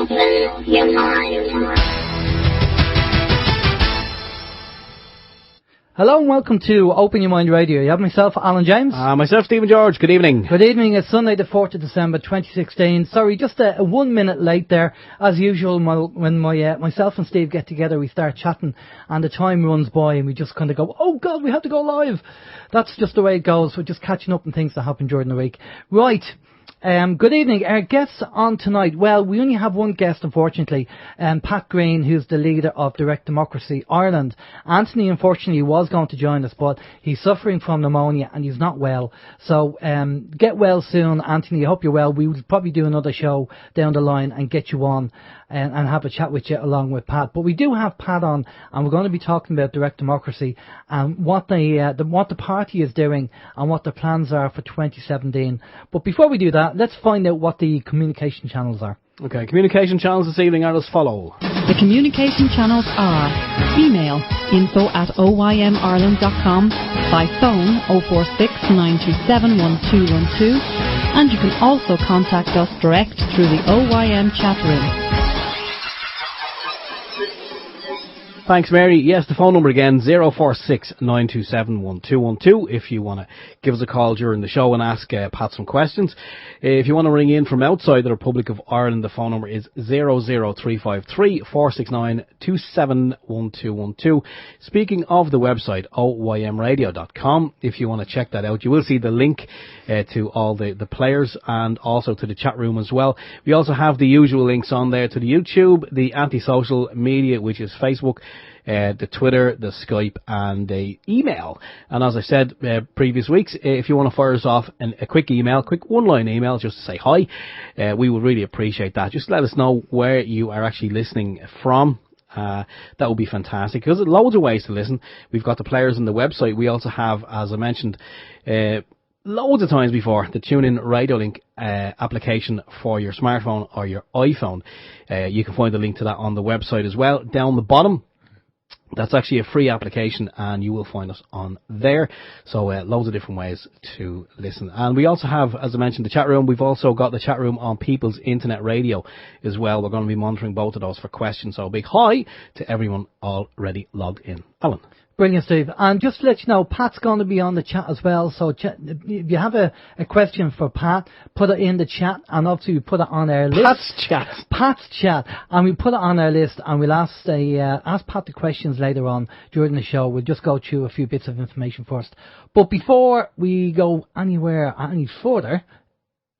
open your mind. Hello and welcome to Open Your Mind Radio. You have myself, Alan James. Myself, Stephen George. Good evening. Good evening. It's Sunday the 4th of December 2016. Sorry, just a 1 minute late there. As usual, when myself and Steve get together, we start chatting and the time runs by and we just kind of go, oh God, we have to go live. That's just the way it goes. We're just catching up on things that happen during the week. Right. Good evening. Our guests on tonight, well, we only have one guest, unfortunately, Pat Greene, who's the leader of Direct Democracy Ireland. Anthony, unfortunately, was going to join us, but he's suffering from pneumonia and he's not well. So get well soon, Anthony. I hope you're well. We will probably do another show down the line and get you on and have a chat with you along with Pat. But we do have Pat on, and we're going to be talking about Direct Democracy and what the party is doing and what the plans are for 2017. But before we do that, let's find out what the communication channels are. Okay, communication channels this evening are as follow. The communication channels are email info@oymireland.com, by phone 046 927 1212, and you can also contact us direct through the OYM chat room. Thanks, Mary. Yes, the phone number again, 046 927 1212, if you want to give us a call during the show and ask Pat some questions. If you want to ring in from outside the Republic of Ireland, the phone number is 00353 469 271212. Speaking of the website, oymradio.com, if you want to check that out, you will see the link to all the players and also to the chat room as well. We also have the usual links on there to the YouTube, the anti-social media, which is Facebook, the Twitter, the Skype, and the email. And as I said previous weeks, if you want to fire us off a quick email, quick one-line email, just to say hi, we would really appreciate that. Just let us know where you are actually listening from. That would be fantastic, because there's loads of ways to listen. We've got the players on the website. We also have, as I mentioned, loads of times before, the TuneIn Radio Link application for your smartphone or your iPhone. You can find the link to that on the website as well. Down the bottom, that's actually a free application, and you will find us on there. So loads of different ways to listen. And we also have, as I mentioned, the chat room. We've also got the chat room on People's Internet Radio as well. We're going to be monitoring both of those for questions. So a big hi to everyone already logged in. Alan. Brilliant, Steve. And just to let you know, Pat's going to be on the chat as well. So if you have a question for Pat, put it in the chat, and obviously we put it on our list. Pat's chat. And we put it on our list, and we'll ask Pat the questions later on during the show. We'll just go through a few bits of information first. But before we go any further,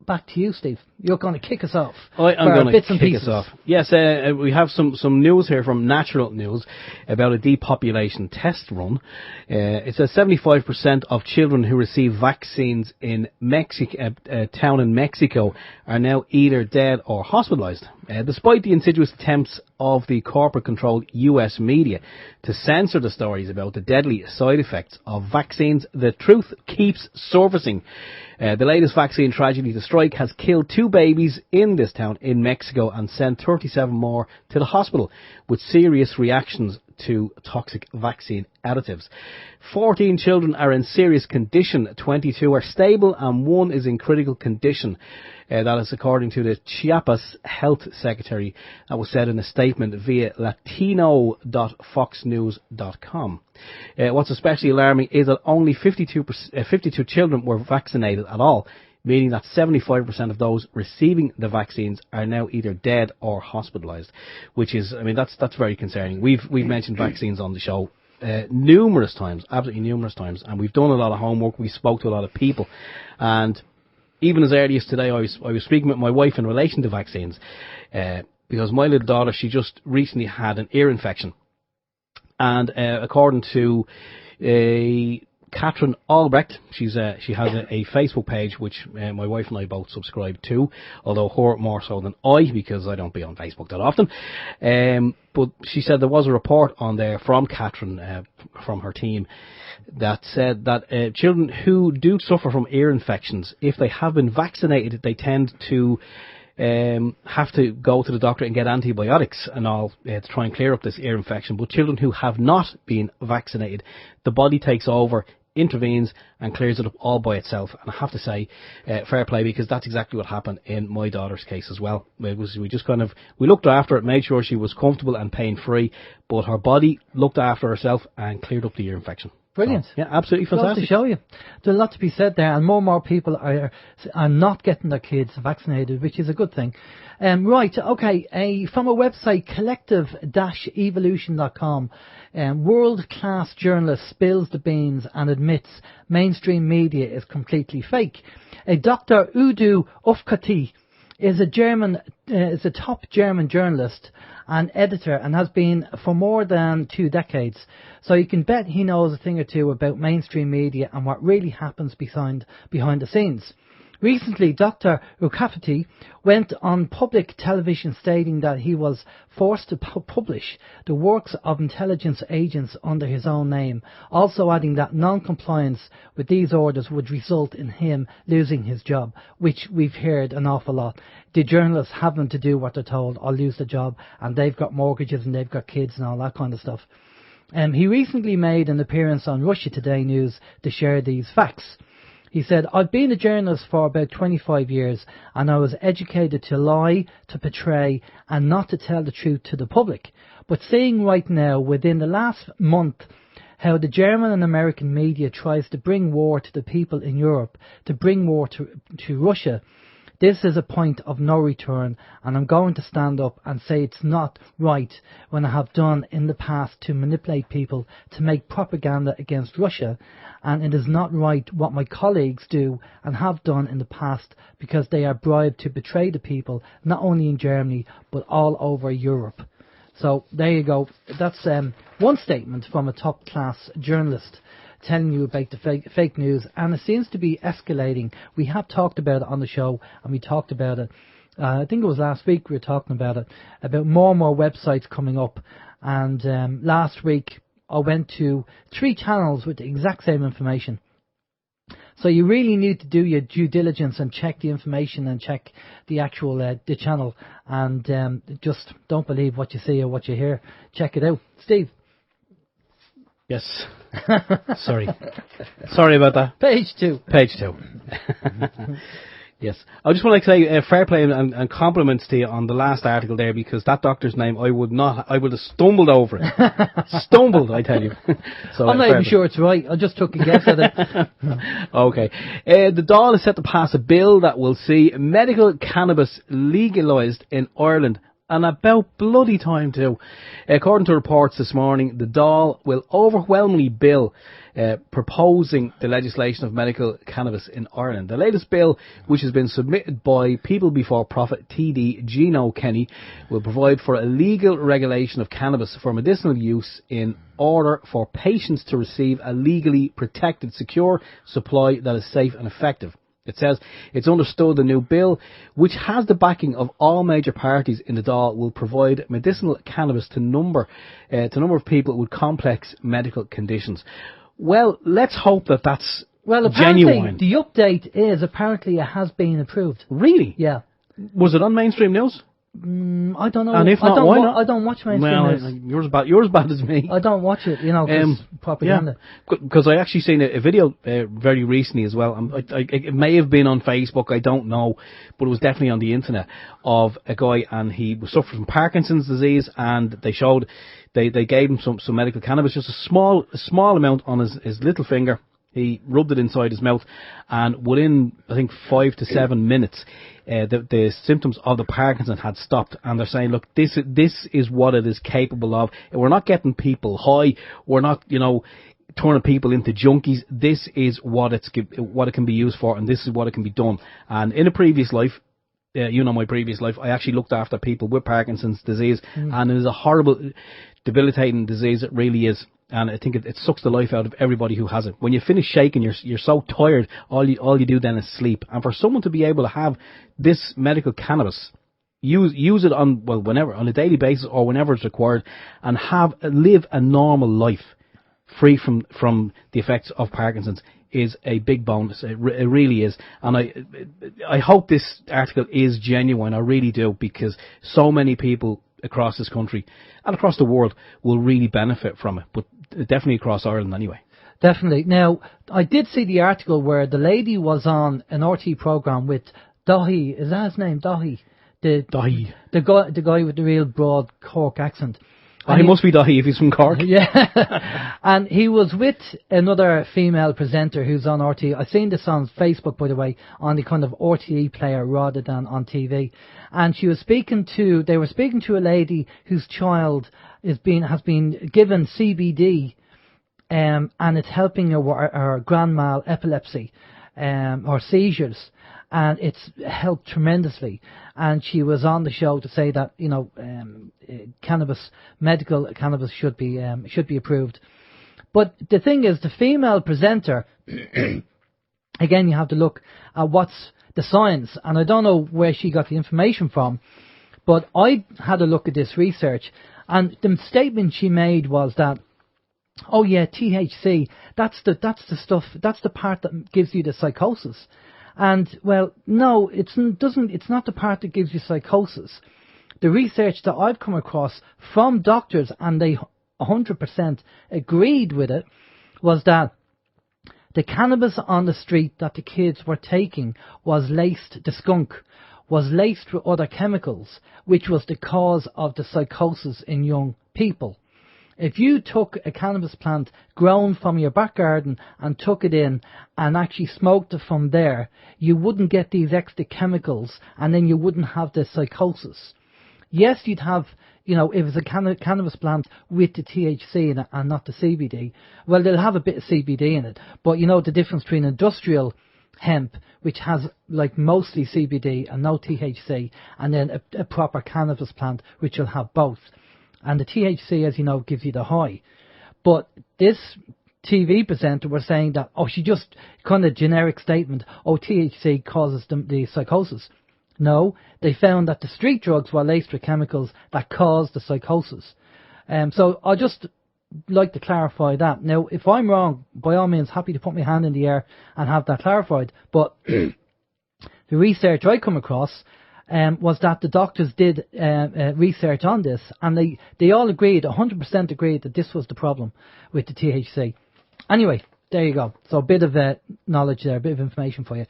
back to you, Steve. You're going to kick us off. I'm going to kick us off. Yes, we have some news here from Natural News about a depopulation test run. It says 75% of children who receive vaccines in a town in Mexico are now either dead or hospitalised. Despite the insidious attempts of the corporate-controlled US media to censor the stories about the deadly side effects of vaccines, the truth keeps surfacing. The latest vaccine tragedy to strike has killed 2 babies in this town in Mexico and sent 37 more to the hospital with serious reactions to toxic vaccine additives. 14 children are in serious condition, 22 are stable, and 1 is in critical condition. That is according to the Chiapas Health Secretary. That was said in a statement via latino.foxnews.com. What's especially alarming is that only 52 children were vaccinated at all, meaning that 75% of those receiving the vaccines are now either dead or hospitalised, which is, that's very concerning. We've mentioned vaccines on the show numerous times, absolutely numerous times, and we've done a lot of homework. We spoke to a lot of people, and even as early as today, I was speaking with my wife in relation to vaccines, because my little daughter, she just recently had an ear infection, and according to Catherine Albrecht, she has a Facebook page which my wife and I both subscribe to, although her more so than I, because I don't be on Facebook that often. But she said there was a report on there from Catherine, from her team, that said that children who do suffer from ear infections, if they have been vaccinated, they tend to have to go to the doctor and get antibiotics and all to try and clear up this ear infection. But children who have not been vaccinated, the body takes over intervenes and clears it up all by itself. And I have to say, fair play, because that's exactly what happened in my daughter's case as well. We looked after her, made sure she was comfortable and pain-free, but her body looked after herself and cleared up the ear infection. Brilliant. So, yeah, absolutely fantastic. Love to show you. There's a lot to be said there, and more and more people are not getting their kids vaccinated, which is a good thing. Right, okay, from a website, collective-evolution.com, world-class journalist spills the beans and admits mainstream media is completely fake. Dr. Udo Ufkati is a top German journalist and editor, and has been for more than 2 decades. So you can bet he knows a thing or two about mainstream media and what really happens behind the scenes. Recently, Dr. Ukafati went on public television stating that he was forced to publish the works of intelligence agents under his own name, also adding that non-compliance with these orders would result in him losing his job, which we've heard an awful lot. The journalists having to do what they're told or lose the job, and they've got mortgages and they've got kids and all that kind of stuff. He recently made an appearance on Russia Today News to share these facts. He said, "I've been a journalist for about 25 years and I was educated to lie, to portray and not to tell the truth to the public. But seeing right now, within the last month, how the German and American media tries to bring war to the people in Europe, to bring war to Russia, this is a point of no return, and I'm going to stand up and say it's not right when I have done in the past to manipulate people to make propaganda against Russia, and it is not right what my colleagues do and have done in the past because they are bribed to betray the people, not only in Germany but all over Europe." So there you go. That's one statement from a top-class journalist telling you about the fake news, and it seems to be escalating. We have talked about it on the show, and we talked about it, I think it was last week we were talking about it, about more and more websites coming up, and last week I went to 3 channels with the exact same information. So you really need to do your due diligence and check the information and check the actual the channel, and just don't believe what you see or what you hear. Check it out. Steve. Yes. Sorry about that. Page 2. Yes. I just want to say fair play and compliments to you on the last article there, because that doctor's name I would have stumbled over it. Stumbled, I tell you. So I'm not even sure it's right. I just took a guess at it. Okay. The Dáil is set to pass a bill that will see medical cannabis legalised in Ireland. And about bloody time too. According to reports this morning, the Dáil will overwhelmingly bill proposing the legislation of medical cannabis in Ireland. The latest bill, which has been submitted by People Before Profit TD Gino Kenny, will provide for a legal regulation of cannabis for medicinal use in order for patients to receive a legally protected, secure supply that is safe and effective. It says it's understood the new bill, which has the backing of all major parties in the Dáil, will provide medicinal cannabis to a number of people with complex medical conditions. Well, let's hope that that's genuine. The update is apparently it has been approved. Really? Yeah. Was it on mainstream news? I don't know. And if not, why not? I don't watch mainstream news. You're as bad as me. I don't watch it, cause propaganda. Because I actually seen a video very recently as well. It may have been on Facebook, I don't know, but it was definitely on the internet, of a guy, and he was suffering from Parkinson's disease, and they gave him some medical cannabis, just a small amount on his little finger. He rubbed it inside his mouth, and within, I think, 5 to 7 minutes, the symptoms of the Parkinson had stopped. And they're saying, look, this is what it is capable of. We're not getting people high. We're not, turning people into junkies. This is what it can be used for, and this is what it can be done. And in a previous life, my previous life, I actually looked after people with Parkinson's disease, and it is a horrible, debilitating disease. It really is. And I think it sucks the life out of everybody who has it. When you finish shaking, you're so tired, all you do then is sleep. And for someone to be able to have this medical cannabis, use it on a daily basis or whenever it's required, and live a normal life free from the effects of Parkinson's, is a big bonus. It really is. And I hope this article is genuine. I really do, because so many people across this country and across the world will really benefit from it, but definitely across Ireland anyway. Definitely. Now, I did see the article where the lady was on an RT program with Dahi. Is that his name? Dahi. Dahi. The guy with the real broad Cork accent. Oh, he must be Dahi if he's from Cork. Yeah. And he was with another female presenter who's on RT. I've seen this on Facebook, by the way, on the kind of RTE player rather than on TV. And they were speaking to a lady whose child has been given CBD, and it's helping her grand mal epilepsy, or seizures. And it's helped tremendously. And she was on the show to say that, medical cannabis should be approved. But the thing is, the female presenter, again, you have to look at what's the science. And I don't know where she got the information from, but I had a look at this research, and the statement she made was that, oh yeah, THC, that's the stuff, that's the part that gives you the psychosis. And, well, no, it's not the part that gives you psychosis. The research that I've come across from doctors, and they 100% agreed with it, was that the cannabis on the street that the kids were taking the skunk was laced with other chemicals, which was the cause of the psychosis in young people. If you took a cannabis plant grown from your back garden and took it in and actually smoked it from there, you wouldn't get these extra chemicals, and then you wouldn't have the psychosis. Yes, you'd have, if it's a cannabis plant with the THC in it and not the CBD, well, they'll have a bit of CBD in it. But the difference between industrial hemp, which has like mostly CBD and no THC, and then a proper cannabis plant, which will have both. And the THC, as you know, gives you the high. But this TV presenter was saying that, she just kind of generic statement, THC causes the psychosis. No, they found that the street drugs were laced with chemicals that caused the psychosis. So I just like to clarify that. Now, if I'm wrong, by all means, happy to put my hand in the air and have that clarified. But the research I come across was that the doctors did research on this, and they all agreed, 100% agreed, that this was the problem with the THC. Anyway, there you go. So a bit of knowledge there, a bit of information for you.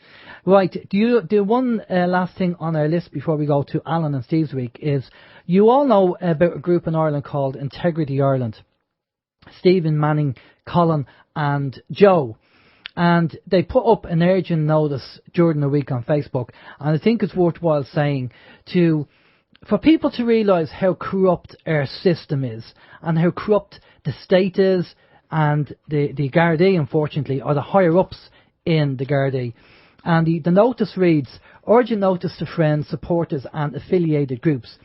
Right, do one last thing on our list before we go to Alan and Steve's week is, you all know about a group in Ireland called Integrity Ireland. Stephen, Manning, Colin and Joe. And they put up an urgent notice during the week on Facebook, and I think it's worthwhile saying for people to realise how corrupt our system is, and how corrupt the state is, and the Gardaí, unfortunately, are the higher-ups in the Gardaí. And the notice reads, urgent notice to friends, supporters and affiliated groups.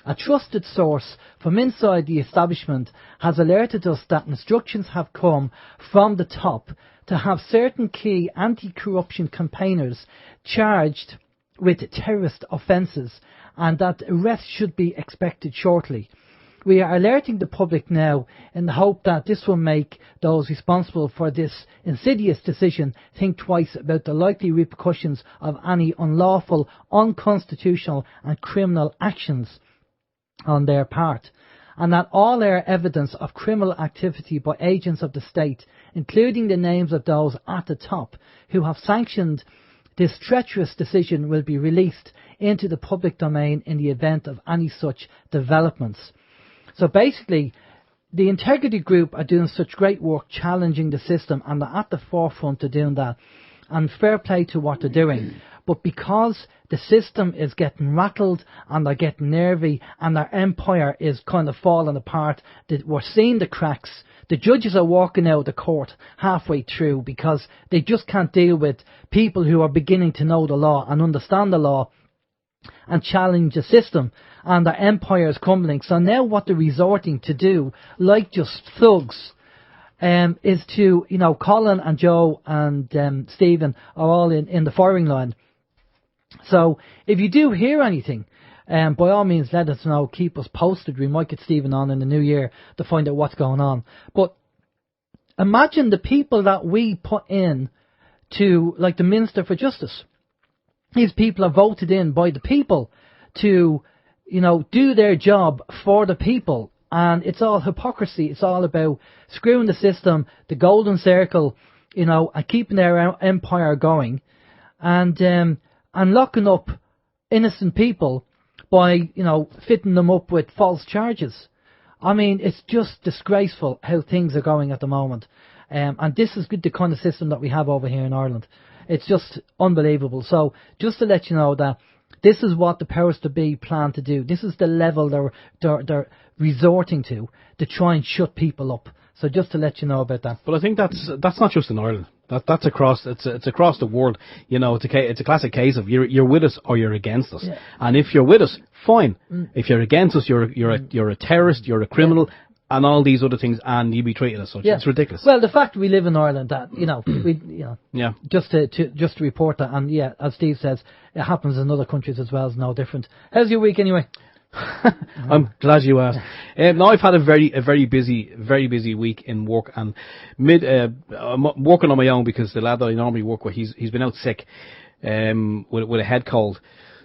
A trusted source from inside the establishment has alerted us that instructions have come from the top to have certain key anti-corruption campaigners charged with terrorist offences, and that arrests should be expected shortly. We are alerting the public now in the hope that this will make those responsible for this insidious decision think twice about the likely repercussions of any unlawful, unconstitutional and criminal actions on their part, and that all our evidence of criminal activity by agents of the state, including the names of those at the top who have sanctioned this treacherous decision, will be released into the public domain in the event of any such developments. So basically, the Integrity Group are doing such great work challenging the system, and they're at the forefront of doing that, and fair play to what they're doing. But because the system is getting rattled and they're getting nervy and their empire is kind of falling apart, that we're seeing the cracks. The judges are walking out of the court halfway through because they just can't deal with people who are beginning to know the law and understand the law and challenge the system, and their empire is crumbling. So now what they're resorting to do, like just thugs, is to, Colin and Joe and Stephen are all in the firing line. So if you do hear anything, by all means let us know, keep us posted. We might get Stephen on in the new year to find out what's going on. But imagine the people that we put in to, like the Minister for Justice. These people are voted in by the people to, do their job for the people. and it's all hypocrisy. It's all about screwing the system, the golden circle, you know, and keeping their empire going, and locking up innocent people by, you know, fitting them up with false charges. I mean, it's just disgraceful how things are going at the moment. And this is the kind of system that we have over here in Ireland. It's just unbelievable. So just to let you know that this is what the powers to be plan to do. This is the level they're resorting to try and shut people up. So just to let you know about that. But I think that's not just in Ireland. That's across. It's across the world. You know, it's a classic case of you're with us or you're against us. Yeah. And if you're with us, fine. If you're against us, you're a terrorist, you're a criminal, and all these other things, and you be treated as such. Yeah. It's ridiculous. Well, the fact we live in Ireland, that just to report that, and as Steve says, it happens in other countries as well. It's no different. How's your week anyway? I'm glad you asked. Now I've had a very busy week in work, and I'm working on my own because the lad that I normally work with, he's been out sick with a head cold.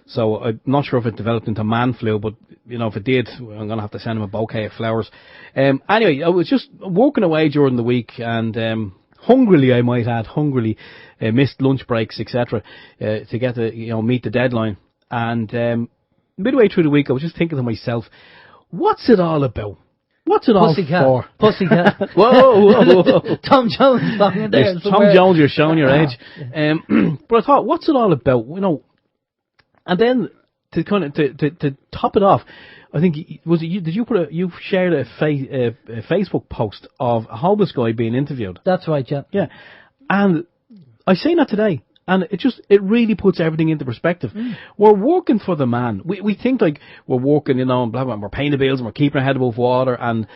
So I'm not sure if it developed into man flu, but you know, if it did, I'm going to have to send him a bouquet of flowers. Anyway, I was just working away during the week, and hungrily, I might add, missed lunch breaks, etc., to get to meet the deadline. And midway through the week, I was just thinking to myself, what's it all about? What's it all for? Pussycat. Whoa. Tom Jones song in there. Tom Jones, you're showing your age. But I thought, what's it all about? You know, and then to kind of to top it off, I think you shared a Facebook post of a homeless guy being interviewed. That's right, yeah. Yeah, and I seen that today. And it really puts everything into perspective. We're working for the man. We think like we're working, and blah, blah, we're paying the bills and we're keeping our head above water, and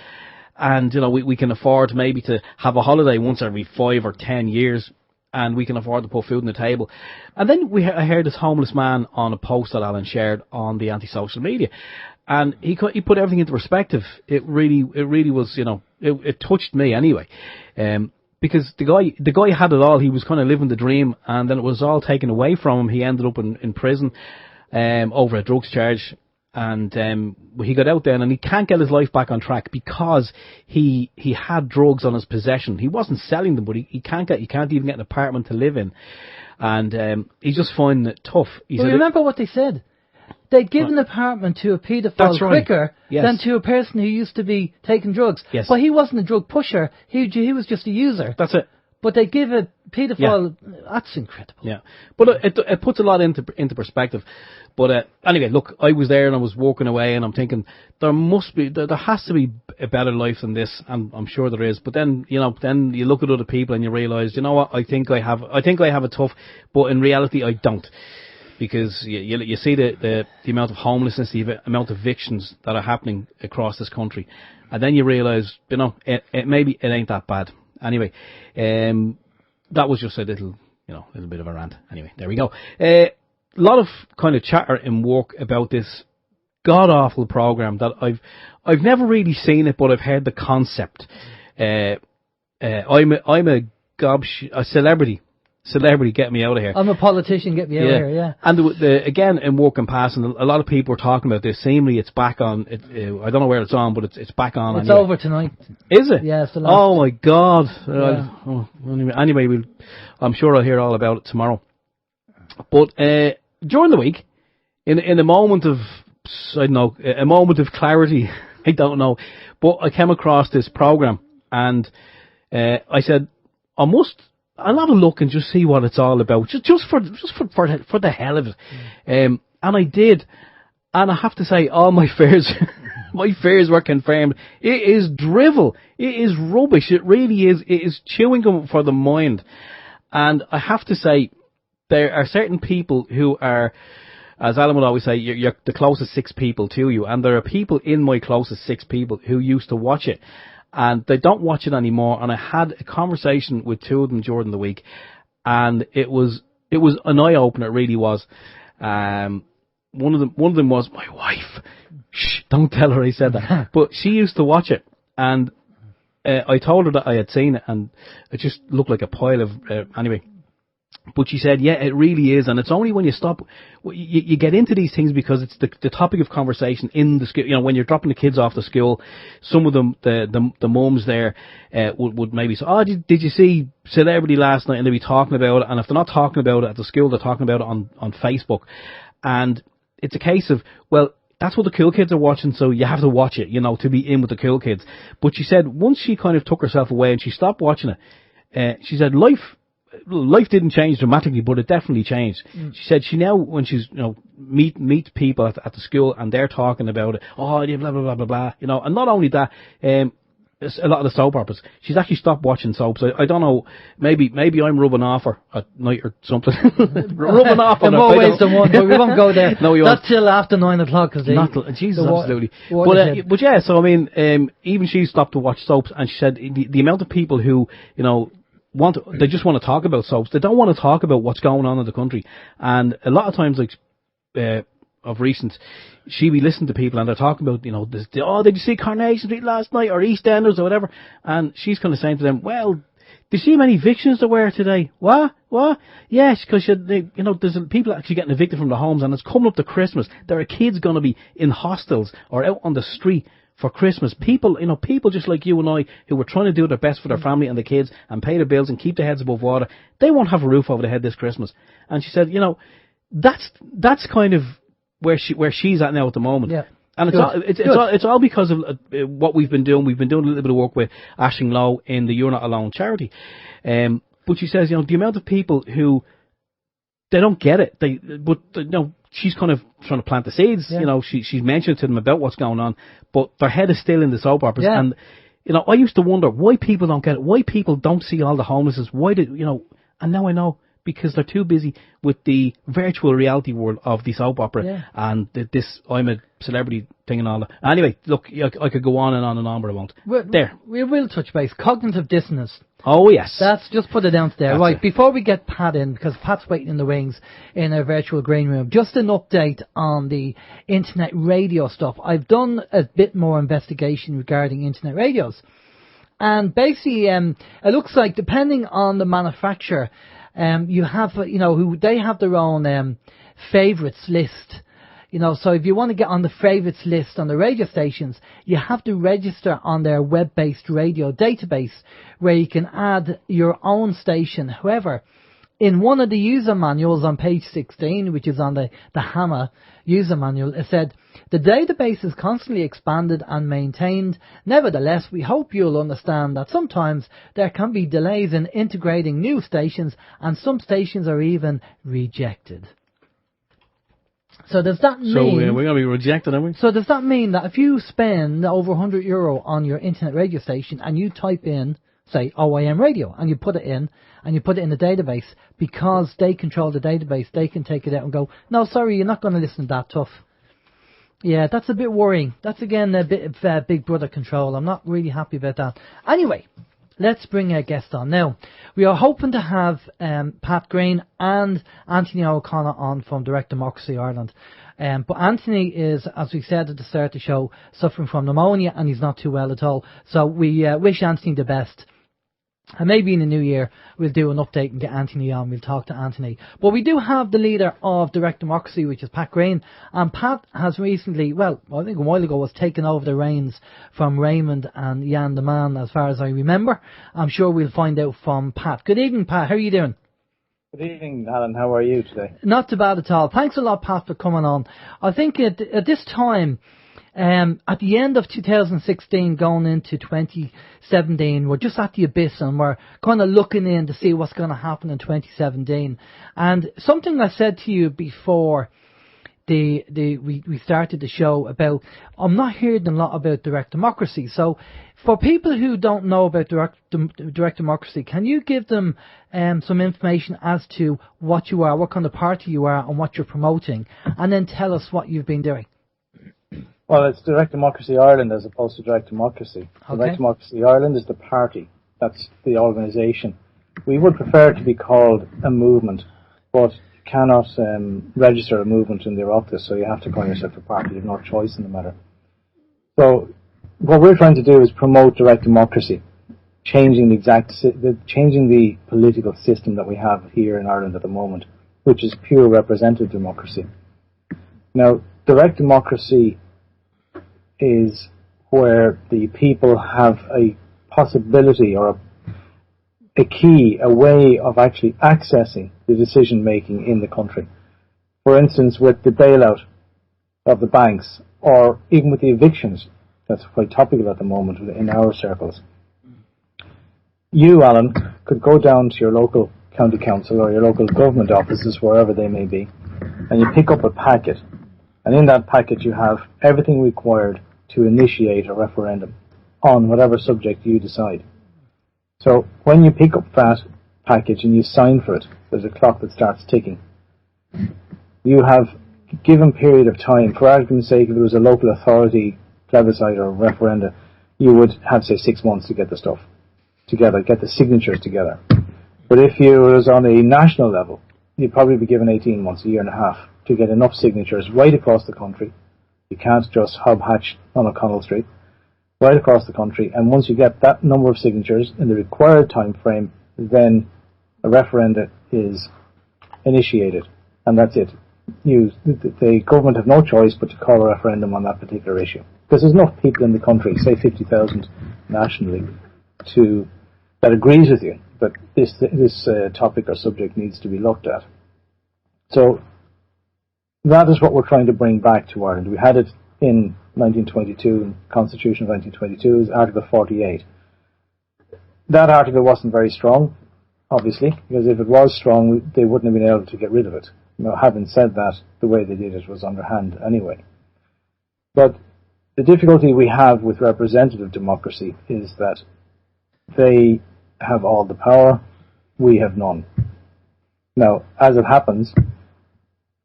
we can afford maybe to have a holiday once every 5 or 10 years, and we can afford to put food on the table. And then I heard this homeless man on a post that Alan shared on the anti-social media, and he put everything into perspective. It really was, it touched me anyway. Because the guy had it all. He was kind of living the dream, and then it was all taken away from him. He ended up in prison over a drugs charge, and he got out there, and he can't get his life back on track because he had drugs on his possession. He wasn't selling them, but he can't even get an apartment to live in, and he's just finding it tough. Remember what they said? They'd give an apartment to a paedophile quicker than to a person who used to be taking drugs. Yes. But he wasn't a drug pusher. He was just a user. That's it. But they give a paedophile... Yeah. That's incredible. Yeah. But it puts a lot into perspective. But anyway, look, I was there and I was walking away, and I'm thinking there has to be a better life than this, and I'm sure there is. But then you look at other people and you realise, you know what, I think I have it tough, but in reality I don't. Because you see the amount of homelessness, the amount of evictions that are happening across this country, and then you realise, maybe it ain't that bad. Anyway, that was just a little bit of a rant. Anyway, there we go. A lot of kind of chatter in work about this god awful program that I've never really seen it, but I've heard the concept. I'm a celebrity. Celebrity, get me out of here. I'm a politician, get me out of here, yeah. And again, in Walking Past, and a lot of people are talking about this, seemingly it's back on, I don't know where it's on, but it's back on. It's over tonight. Is it? Yeah, it's the last. Oh my God. Yeah. Anyway, I'm sure I'll hear all about it tomorrow. But during the week, in a moment of, I don't know, a moment of clarity, I don't know, but I came across this program, and I said, I'll have a look and just see what it's all about, just for the hell of it. And I did, and I have to say, all my fears, were confirmed. It is drivel. It is rubbish. It really is. It is chewing gum for the mind. And I have to say, there are certain people who are, as Alan would always say, you're the closest 6 people to you, and there are people in my closest 6 people who used to watch it. And they don't watch it anymore. And I had a conversation with 2 of them during the week, and it was an eye opener. It really was. One of them was my wife. Shh, don't tell her I said that. But she used to watch it, and I told her that I had seen it, and it just looked like a pile of anyway. But she said, yeah, it really is, and it's only when you stop, you get into these things because it's the topic of conversation in the school. You know, when you're dropping the kids off to school, some of them, the mums there, would maybe say, oh, did you see Celebrity last night? And they'll be talking about it, and if they're not talking about it at the school, they're talking about it on Facebook. And it's a case of, well, that's what the cool kids are watching, so you have to watch it, you know, to be in with the cool kids. But she said once she kind of took herself away and she stopped watching it, she said life didn't change dramatically, but it definitely changed. She said she now, when she's, you know, meet people at the school and they're talking about it, oh, yeah, blah, blah, blah, blah, blah, you know, and not only that, a lot of the soap operas, she's actually stopped watching soaps. I don't know, maybe I'm rubbing off her at night or something. Rubbing off on her. More ways than one, but we won't go there. No, we won't. Not till after 9 o'clock, because Jesus, absolutely. But yeah, so I mean, even she stopped to watch soaps, and she said the amount of people who, you know, they just want to talk about soaps. They don't want to talk about what's going on in the country. And a lot of times, like, of recent, she be listening to people and they're talking about, you know, did you see Coronation Street last night, or EastEnders or whatever? And she's kind of saying to them, well, did you see many evictions there were today? What? Yes, because, you know, there's people actually getting evicted from their homes, and it's coming up to Christmas. There are kids going to be in hostels or out on the street for Christmas. People, you know, people just like you and I, who were trying to do their best for their family and the kids and pay their bills and keep their heads above water, they won't have a roof over their head this Christmas. And she said, you know, that's kind of where she's at now at the moment. Yeah. And it's all because of what we've been doing. We've been doing a little bit of work with Aisling Lowe in the You're Not Alone charity. But she says, you know, the amount of people who, they don't get it. But you know, she's kind of trying to plant the seeds. Yeah. You know, she's mentioned to them about what's going on, but their head is still in the soap operas. Yeah. And, you know, I used to wonder why people don't get it, why people don't see all the homelessness, and now I know, because they're too busy with the virtual reality world of the soap opera and this I'm a Celebrity thing and all that. Anyway, look, I could go on and on and on, but I won't. We will touch base. Cognitive dissonance. Oh, yes. That's just put it down there. Right, before we get Pat in, because Pat's waiting in the wings in our virtual green room, just an update on the internet radio stuff. I've done a bit more investigation regarding internet radios. And basically, it looks like, depending on the manufacturer, you have, you know, they have their own favourites list. You know, so if you want to get on the favourites list on the radio stations, you have to register on their web-based radio database, where you can add your own station. However, in one of the user manuals on page 16, which is on the Hammer user manual, it said, the database is constantly expanded and maintained. Nevertheless, we hope you'll understand that sometimes there can be delays in integrating new stations, and some stations are even rejected. So does that mean... So we're going to be rejected, aren't we? So does that mean that if you spend over €100 on your internet radio station and you type in, say, OYM radio, and you put it in the database, because they control the database, they can take it out and go, no, sorry, you're not going to listen to that tough. Yeah, that's a bit worrying. That's, again, a bit of Big Brother control. I'm not really happy about that. Anyway, let's bring a guest on. Now, we are hoping to have Pat Greene and Anthony O'Connor on from Direct Democracy Ireland. But Anthony is, as we said at the start of the show, suffering from pneumonia, and he's not too well at all. So we wish Anthony the best. And maybe in the new year we'll do an update and get Anthony on. We'll talk to Anthony. But we do have the leader of Direct Democracy, which is Pat Greene. And Pat has recently, well, I think a while ago, was taken over the reins from Raymond and Jan the Man, as far as I remember. I'm sure we'll find out from Pat. Good evening, Pat. How are you doing? Good evening, Alan. How are you today? Not too bad at all. Thanks a lot, Pat, for coming on. I think at this time, at the end of 2016, going into 2017, we're just at the abyss, and we're kind of looking in to see what's going to happen in 2017. And something I said to you before we started the show about, I'm not hearing a lot about Direct Democracy. So for people who don't know about Direct Democracy, can you give them some information as to what you are, what kind of party you are, and what you're promoting, and then tell us what you've been doing? Well, it's Direct Democracy Ireland as opposed to Direct Democracy. Okay. Direct Democracy Ireland is the party. That's the organisation. We would prefer to be called a movement, but you cannot register a movement in the Oireachtas, so you have to call yourself a party. You have no choice in the matter. So what we're trying to do is promote direct democracy. changing changing the political system that we have here in Ireland at the moment, which is pure representative democracy. Now, direct democracy is where the people have a possibility or a key, a way of actually accessing the decision making in the country. For instance, with the bailout of the banks, or even with the evictions, that's quite topical at the moment in our circles. You, Alan, could go down to your local county council or your local government offices, wherever they may be, and you pick up a packet, and in that packet you have everything required to initiate a referendum on whatever subject you decide. So when you pick up that package and you sign for it, there's a clock that starts ticking. You have a given period of time. For argument's sake, if it was a local authority plebiscite or referenda, you would have, say, 6 months to get the stuff together, get the signatures together. But if you was on a national level, you'd probably be given 18 months, a year and a half, to get enough signatures right across the country. You can't just hub-hatch on O'Connell Street. Right across the country, and once you get that number of signatures in the required time frame, then a referendum is initiated, and that's it. The government have no choice but to call a referendum on that particular issue, because there's enough people in the country, say 50,000 nationally, that agrees with you that this topic or subject needs to be looked at. So that is what we're trying to bring back to Ireland. We had it in 1922, Constitution of 1922, is Article 48. That article wasn't very strong, obviously, because if it was strong, they wouldn't have been able to get rid of it. Now, having said that, the way they did it was underhand anyway. But the difficulty we have with representative democracy is that they have all the power, we have none. Now, as it happens,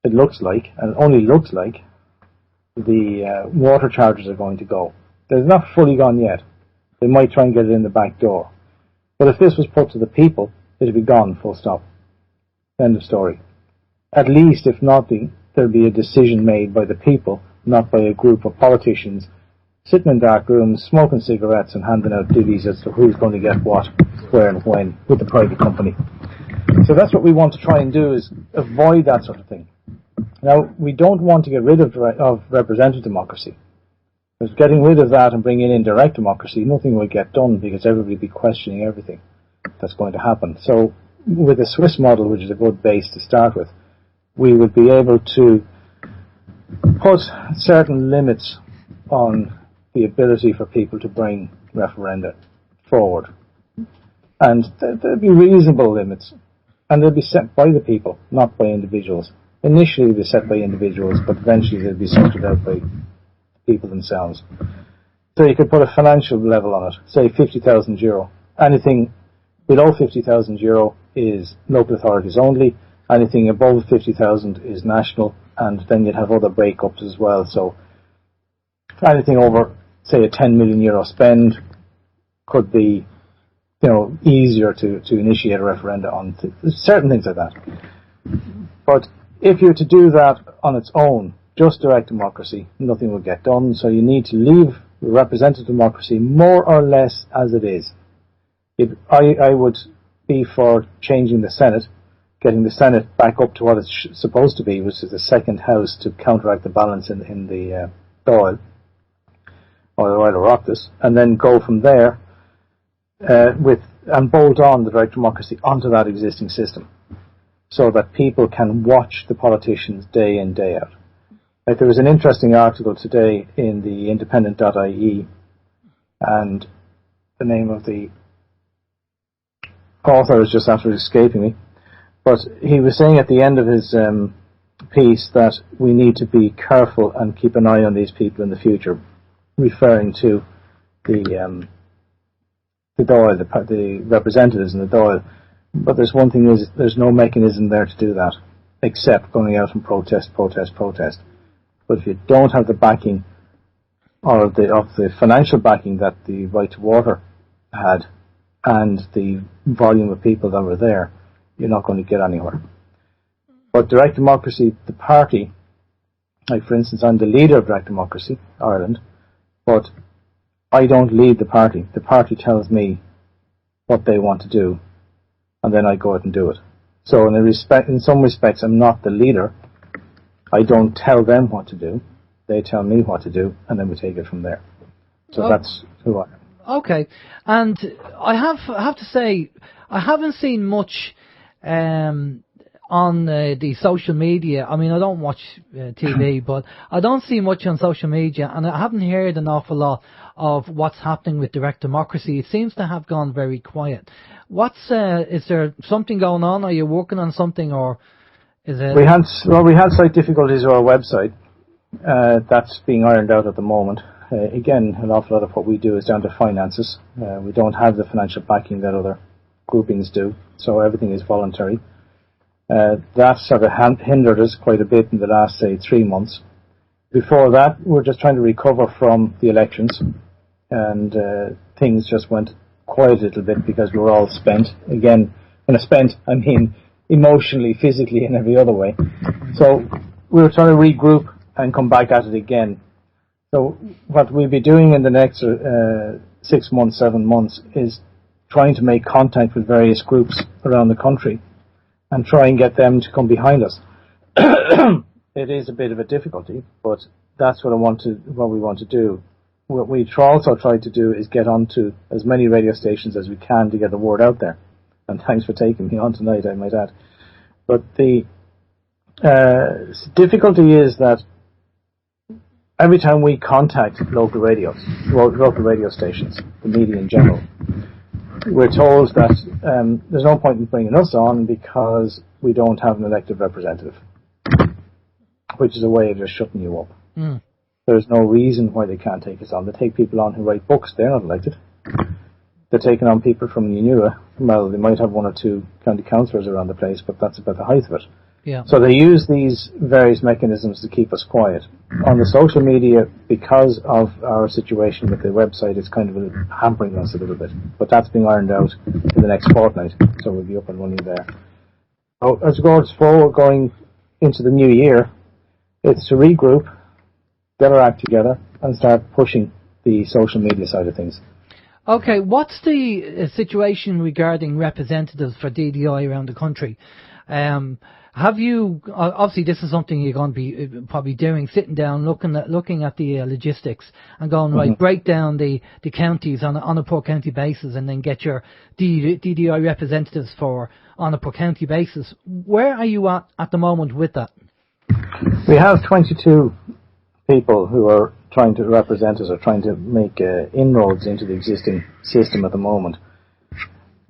it looks like, and it only looks like, the water charges are going to go. They're not fully gone yet. They might try and get it in the back door. But if this was put to the people, it'd be gone, full stop. End of story. At least, if not, there'll be a decision made by the people, not by a group of politicians sitting in dark rooms, smoking cigarettes and handing out divvies as to who's going to get what, where and when, with the private company. So that's what we want to try and do, is avoid that sort of thing. Now, we don't want to get rid of representative democracy. Because getting rid of that and bringing in direct democracy, nothing will get done because everybody will be questioning everything that's going to happen. So with the Swiss model, which is a good base to start with, we would be able to put certain limits on the ability for people to bring referenda forward. And there'll be reasonable limits. And they'll be set by the people, not by individuals. Initially they're set by individuals, but eventually they'll be sorted out by people themselves. So you could put a financial level on it, say €50,000. Anything below €50,000 is local authorities only. Anything above 50,000 is national, and then you'd have other breakups as well. So anything over, say, a €10 million spend could be, easier to initiate a referenda on certain things like that. But if you're to do that on its own, just direct democracy, nothing will get done. So you need to leave representative democracy more or less as it is. I would be for changing the Senate, getting the Senate back up to what it's supposed to be, which is the second house to counteract the balance in the Dáil, or the Oil Oireachtas, and then go from there and bolt on the direct democracy onto that existing system, so that people can watch the politicians day in, day out. Like, there was an interesting article today in the independent.ie, and the name of the author is just after escaping me, but he was saying at the end of his piece that we need to be careful and keep an eye on these people in the future, referring to the Dáil, the representatives in the Dáil. But there's one thing, is there's no mechanism there to do that, except going out and protest. But if you don't have the backing, or of the financial backing that the Right to Water had, and the volume of people that were there, you're not going to get anywhere. But direct democracy, the party, like for instance, I'm the leader of Direct Democracy Ireland, but I don't lead the party. The party tells me what they want to do, and then I go out and do it. So in some respects, I'm not the leader. I don't tell them what to do. They tell me what to do, and then we take it from there. So that's who I am. Okay, and I have to say, I haven't seen much on the social media. I mean, I don't watch TV, but I don't see much on social media, and I haven't heard an awful lot of what's happening with direct democracy. It seems to have gone very quiet. Is there something going on? Are you working on something, or is it? We had slight difficulties with our website. That's being ironed out at the moment. Again, an awful lot of what we do is down to finances. We don't have the financial backing that other groupings do, so everything is voluntary. That sort of hindered us quite a bit in the last, say, 3 months. Before that, we're just trying to recover from the elections, and things just went quiet a little bit because we were all spent. Again, when I spent, I mean emotionally, physically, and every other way. So we were trying to regroup and come back at it again. So what we'll be doing in the next 6 months, 7 months is trying to make contact with various groups around the country and try and get them to come behind us. It is a bit of a difficulty, but that's what we want to do. What we also try to do is get onto as many radio stations as we can to get the word out there. And thanks for taking me on tonight, I might add. But the difficulty is that every time we contact local radio stations, the media in general, we're told that there's no point in bringing us on because we don't have an elected representative, which is a way of just shutting you up. Mm. There's no reason why they can't take us on. They take people on who write books. They're not elected. They're taking on people from Unua. Well, they might have 1 or 2 county councillors around the place, but that's about the height of it. Yeah. So they use these various mechanisms to keep us quiet. On the social media, because of our situation with the website, it's kind of hampering us a little bit. But that's being ironed out in the next fortnight, so we'll be up and running there. So as regards forward going into the new year, it's to regroup, get our act together, and start pushing the social media side of things. Okay, what's the situation regarding representatives for DDI around the country? Have you, obviously this is something you're going to be probably doing, sitting down, looking at the logistics and going, right, break down the counties on a per county basis and then get your DDI representatives on a per county basis. Where are you at the moment with that? We have 22 people who are trying to represent us or trying to make inroads into the existing system at the moment.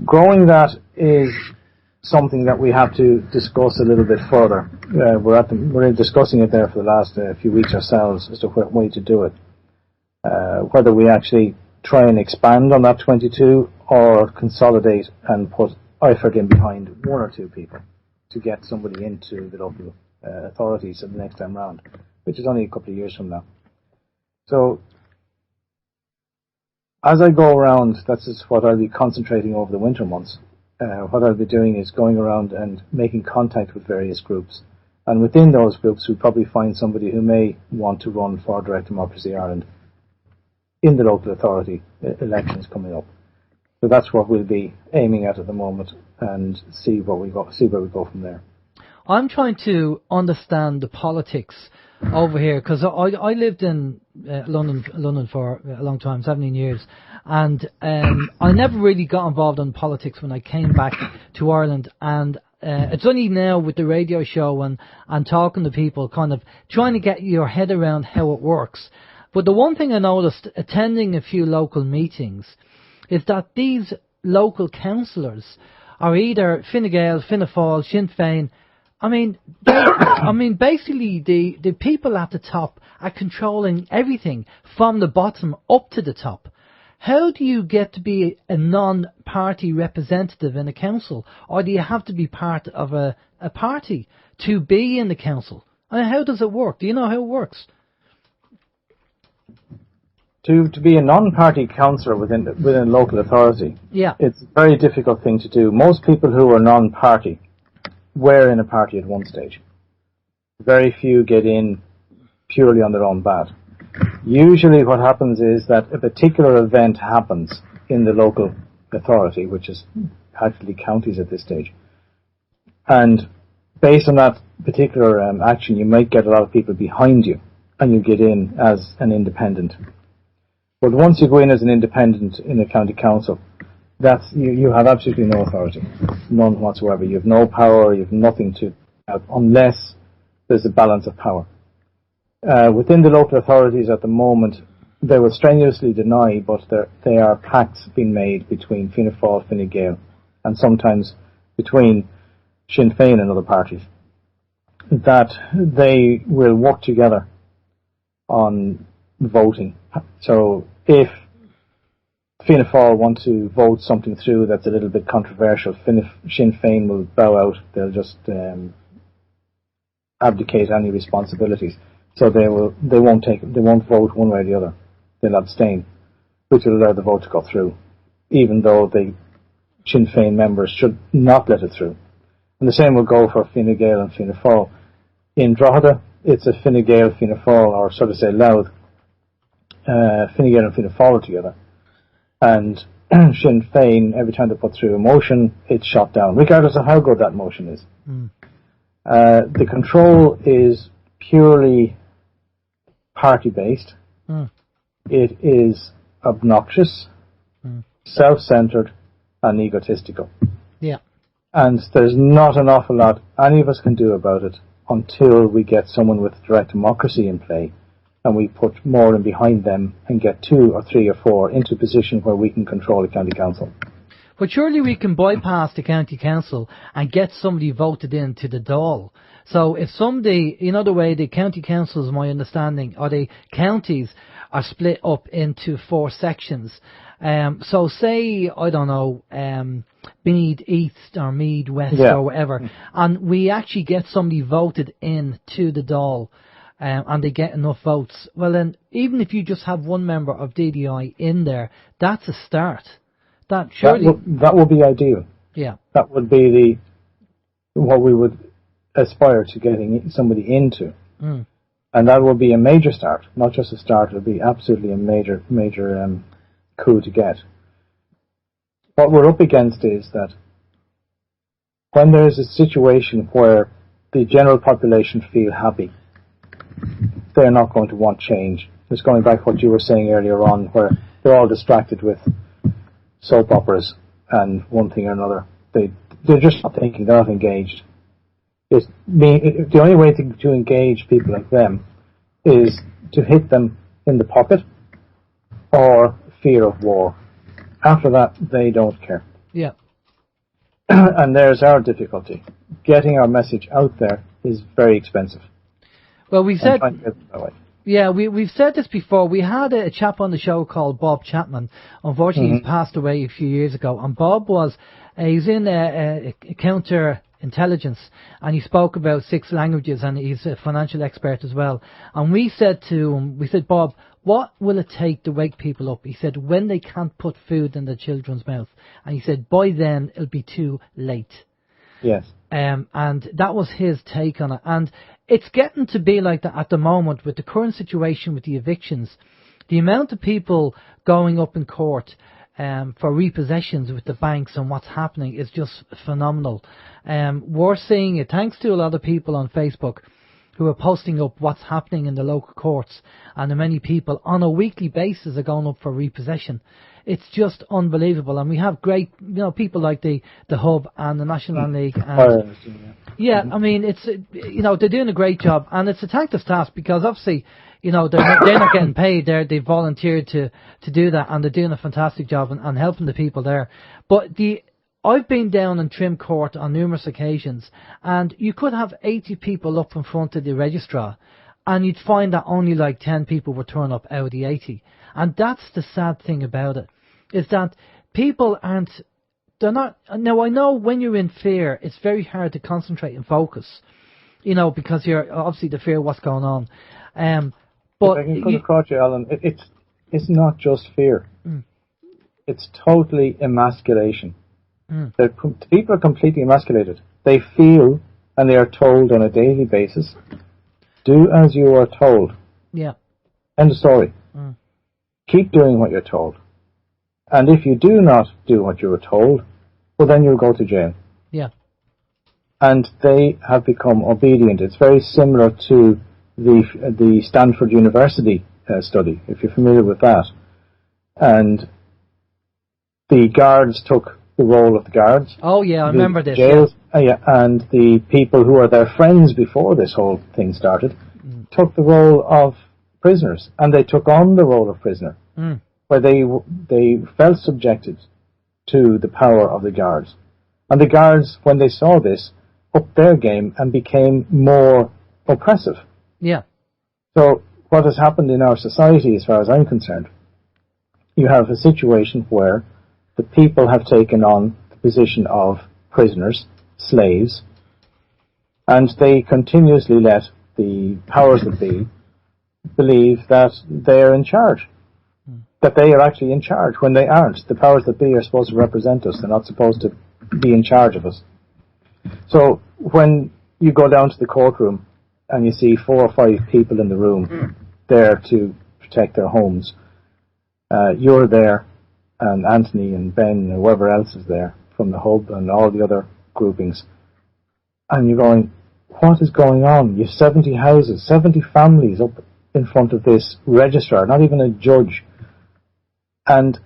Growing that is something that we have to discuss a little bit further. We're discussing it there for the last few weeks ourselves as to what way to do it. Whether we actually try and expand on that 22 or consolidate and put effort in behind 1 or 2 people to get somebody into the local authorities at the next time round, which is only a couple of years from now. So as I go around, that's what I'll be concentrating over the winter months. What I'll be doing is going around and making contact with various groups. And within those groups, we'll probably find somebody who may want to run for Direct Democracy Ireland in the local authority elections coming up. So that's what we'll be aiming at the moment and see where we go from there. I'm trying to understand the politics over here because I lived in London for a long time, 17 years, and I never really got involved in politics when I came back to Ireland, and it's only now with the radio show and talking to people, kind of trying to get your head around how it works. But the one thing I noticed attending a few local meetings is that these local councillors are either Fine Gael, Fianna Fáil, Sinn Féin. I mean, basically the people at the top are controlling everything from the bottom up to the top. How do you get to be a non-party representative in a council, or do you have to be part of a party to be in the council? I mean, how does it work? Do you know how it works? To be a non-party councillor within a local authority, yeah, it's a very difficult thing to do. Most people who are non-party were in a party at one stage. Very few get in purely on their own bat. Usually what happens is that a particular event happens in the local authority, which is actually counties at this stage. And based on that particular action, you might get a lot of people behind you, and you get in as an independent. But once you go in as an independent in a county council, that's you have absolutely no authority, none whatsoever. You have no power, you have nothing to have, unless there's a balance of power. Within the local authorities at the moment, they will strenuously deny, but there are pacts being made between Fianna Fáil, Fine Gael, and sometimes between Sinn Féin and other parties, that they will work together on voting. So if Fianna Fáil want to vote something through that's a little bit controversial, Sinn Féin will bow out. They'll just abdicate any responsibilities. So they won't vote one way or the other. They'll abstain, which will allow the vote to go through, even though the Sinn Féin members should not let it through. And the same will go for Fine Gael and Fianna Fáil. In Drogheda, it's a Fine Gael, Fianna Fáil, or so to say, Louth, Fine Gael and Fianna Fáil together. And Sinn Féin, every time they put through a motion, it's shot down, regardless of how good that motion is. The control is purely party-based. It is obnoxious, self-centred, and egotistical. Yeah. And there's not an awful lot any of us can do about it until we get someone with direct democracy in play, and we put more in behind them and get 2 or 3 or 4 into a position where we can control the county council. But surely we can bypass the county council and get somebody voted into the Dáil. So if somebody, the way the county councils, my understanding, or the counties are split up into 4 sections. So say, I don't know, Meath East or Meath West or whatever, and we actually get somebody voted in to the Dáil, and they get enough votes. Well then, even if you just have one member of DDI in there, that's a start. That would be ideal. Yeah. That would be what we would aspire to getting somebody into. And that would be a major start, not just a start, it would be absolutely a major coup to get. What we're up against is that when there is a situation where the general population feel happy, they're not going to want change. Just going back to what you were saying earlier on, where they're all distracted with soap operas and one thing or another. They're just not thinking, they're not engaged. The only way to engage people like them is to hit them in the pocket or fear of war. After that, they don't care. Yeah. And there's our difficulty. Getting our message out there is very expensive. Well, we've said... Yeah, we've said this before. We had a chap on the show called Bob Chapman. Unfortunately, he passed away a few years ago. And Bob he's in a counter-intelligence, and he spoke about 6 languages, and he's a financial expert as well. And we said to him, Bob, what will it take to wake people up? He said, when they can't put food in their children's mouth. And he said, by then, it'll be too late. Yes. And that was his take on it. And it's getting to be like that at the moment with the current situation with the evictions. The amount of people going up in court for repossessions with the banks and what's happening is just phenomenal. We're seeing it thanks to a lot of people on Facebook who are posting up what's happening in the local courts, and the many people on a weekly basis are going up for repossession. It's just unbelievable, and we have great, people like the Hub and the National Land League. And I mean, it's they're doing a great job, and it's a thankless task because obviously, they're not getting paid. They volunteered to do that, and they're doing a fantastic job and helping the people there. But I've been down in Trim Court on numerous occasions, and you could have 80 people up in front of the registrar, and you'd find that only like 10 people would turn up out of the 80. And that's the sad thing about it, is that people they're not, now I know when you're in fear, it's very hard to concentrate and focus, because you're obviously the fear of what's going on. But if I can put across you, Alan, it's not just fear. It's totally emasculation. People are completely emasculated. They feel, and they are told on a daily basis, do as you are told. Yeah. End of story. Keep doing what you're told. And if you do not do what you were told, well, then you'll go to jail. Yeah. And they have become obedient. It's very similar to the Stanford University study, if you're familiar with that. And the guards took the role of the guards. Oh, yeah, I remember this. Jails, and the people who were their friends before this whole thing started took the role of prisoners, and they took on the role of prisoner, where they felt subjected to the power of the guards. And the guards, when they saw this, upped their game and became more oppressive. Yeah. So what has happened in our society, as far as I'm concerned, you have a situation where the people have taken on the position of prisoners, slaves, and they continuously let the powers that be believe that they are in charge, that they are actually in charge when they aren't. The powers that be are supposed to represent us. They're not supposed to be in charge of us. So when you go down to the courtroom and you see 4 or 5 people in the room there to protect their homes, you're there, and Anthony and Ben and whoever else is there from the hub and all the other groupings, and you're going, what is going on? You have 70 houses, 70 families up in front of this registrar, not even a judge, and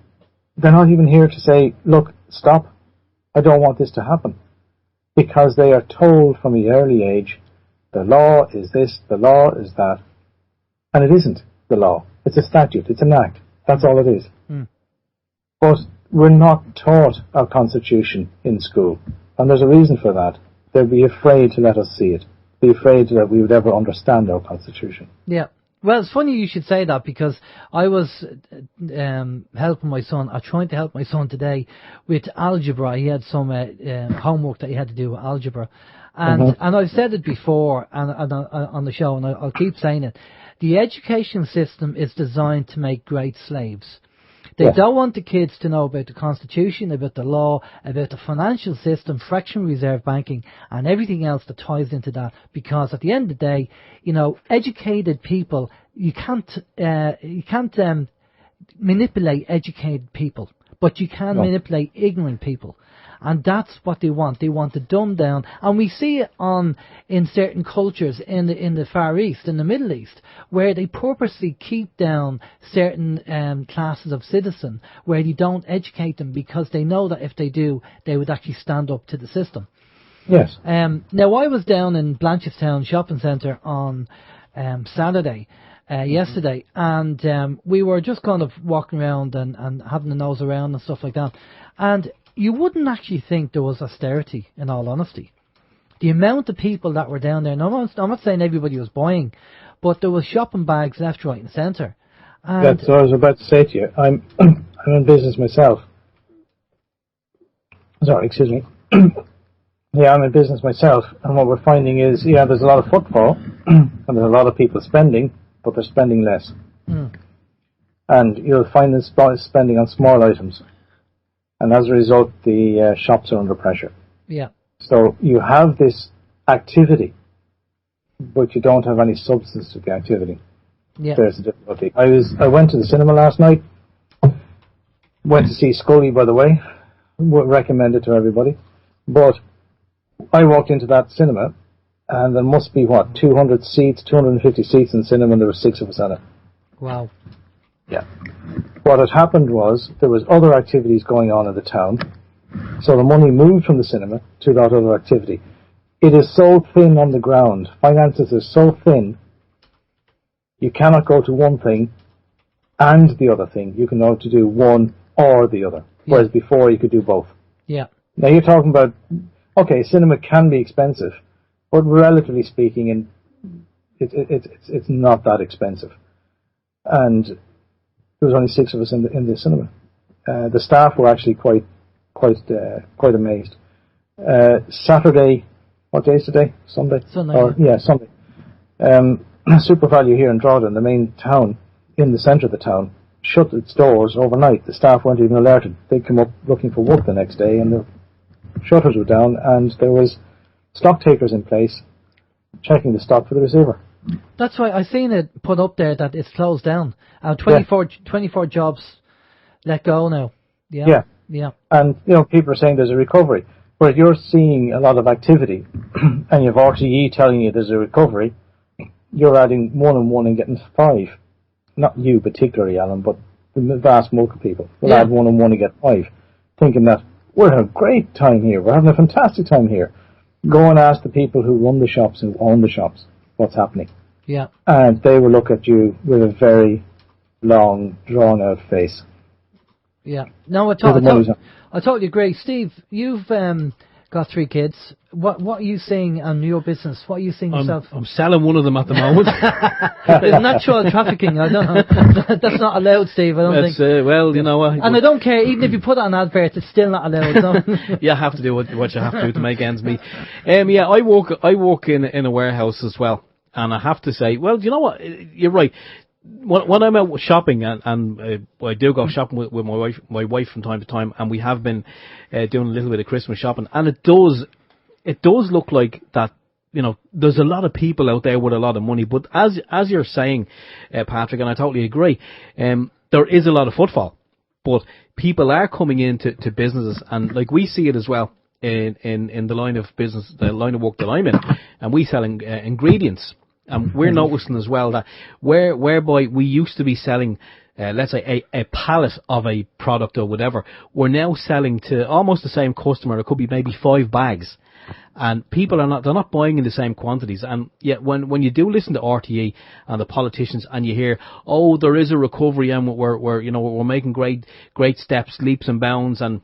they're not even here to say, look, stop, I don't want this to happen, because they are told from an early age, the law is this, the law is that, and it isn't the law. It's a statute, it's an act, that's all it is. But we're not taught our Constitution in school, and there's a reason for that. They'd be afraid to let us see it, be afraid that we would ever understand our Constitution. Yeah. Well, it's funny you should say that, because I was helping my son, or trying to help my son today with algebra. He had some homework that he had to do with algebra. And I've said it before on the show, and I'll keep saying it. The education system is designed to make great slaves. They don't want the kids to know about the Constitution, about the law, about the financial system, fractional reserve banking, and everything else that ties into that. Because at the end of the day, you know, educated people, you can't manipulate educated people, but you can manipulate ignorant people. And that's what they want. They want to dumb down, and we see it in certain cultures in the Far East, in the Middle East, where they purposely keep down certain classes of citizen, where you don't educate them, because they know that if they do, they would actually stand up to the system. Yes. Now, I was down in Blanchardstown Shopping Centre on Saturday. Yesterday, and we were just kind of walking around and having a nose around and stuff like that, and you wouldn't actually think there was austerity, in all honesty. The amount of people that were down there, and I'm not saying everybody was buying, but there was shopping bags left, right and centre. That's what I was about to say to you. I'm in business myself. Sorry, excuse me. Yeah, I'm in business myself, and what we're finding is, there's a lot of footfall, and there's a lot of people spending, but they're spending less. And you'll find them spending on small items. And as a result, the shops are under pressure. Yeah. So you have this activity, but you don't have any substance to the activity. Yeah. There's a difficulty. I went to the cinema last night. Went to see Scully, by the way. Would recommend it to everybody. But I walked into that cinema, and there must be, 200 seats, 250 seats in the cinema, and there were 6 of us in it. Wow. Yeah. What had happened was there was other activities going on in the town, so the money moved from the cinema to that other activity. It is so thin on the ground. Finances are so thin, you cannot go to one thing and the other thing. You can go to do one or the other, whereas before you could do both. Yeah. Now you're talking about, okay, cinema can be expensive, but relatively speaking, it's not that expensive. And there was only 6 of us in the cinema. The staff were actually quite amazed. Saturday, what day is today? Sunday. Sunday. Sunday. Super Value here in Drogheda, the main town, in the centre of the town, shut its doors overnight. The staff weren't even alerted. They came up looking for work the next day, and the shutters were down, and there was stock takers in place checking the stock for the receiver. That's why I seen it put up there that it's closed down. 24 jobs let go now. Yeah. Yeah. And, people are saying there's a recovery. But if you're seeing a lot of activity and you've RTE telling you there's a recovery, you're adding 1 and 1 and getting 5. Not you particularly, Alan, but the vast bulk of people will add 1 and 1 and get 5, thinking that we're having a great time here, we're having a fantastic time here. Go and ask the people who run the shops, who own the shops, what's happening. Yeah. And they will look at you with a very long, drawn-out face. Yeah. No, I totally agree. Steve, you've got 3 kids. What are you seeing on your business? What are you seeing yourself? I'm selling one of them at the moment. Isn't that child trafficking? I don't know. That's not allowed, Steve. I don't think. Well, you know what? And I don't care. Even if you put it on advert, it's still not allowed. No? You have to do what you have to do to make ends meet. Yeah, I work in a warehouse as well, and I have to say, well, you know what? You're right. When I'm out shopping, and I do go shopping with my wife from time to time, and we have been doing a little bit of Christmas shopping, and it does look like that. There's a lot of people out there with a lot of money, but as you're saying, Patrick, and I totally agree, there is a lot of footfall, but people are coming into businesses, and like we see it as well in the line of business, the line of work that I'm in, and we sell ingredients. And we're noticing as well that whereby we used to be selling, let's say, a pallet of a product or whatever, we're now selling to almost the same customer. It could be maybe 5 bags. And people they're not buying in the same quantities. And yet when you do listen to RTE and the politicians and you hear, oh, there is a recovery and we're making great steps, leaps and bounds, and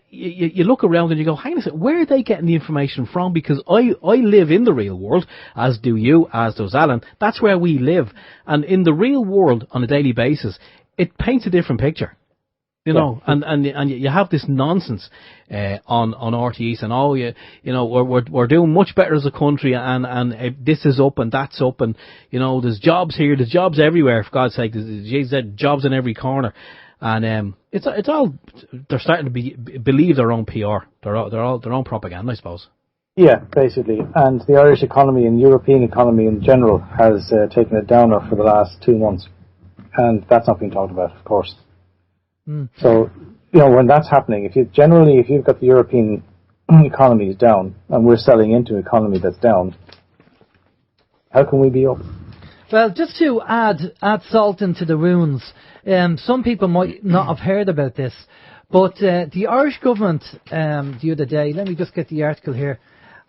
you look around and you go, hang on a second, where are they getting the information from? Because I live in the real world, as do you, as does Alan. That's where we live. And in the real world, on a daily basis, it paints a different picture. And you have this nonsense on RTE and we're doing much better as a country, and this is up and that's up, and there's jobs here, there's jobs everywhere, for God's sake, there's jobs in every corner. And it's all they're starting to believe their own PR, their own propaganda, I suppose. Yeah, basically. And the Irish economy and European economy in general has taken a downer for the last 2 months, and that's not being talked about, of course. So when that's happening, if you've got the European economy is down and we're selling into an economy that's down, how can we be up? Well, just to add salt into the wounds, some people might not have heard about this, but the Irish government the other day, let me just get the article here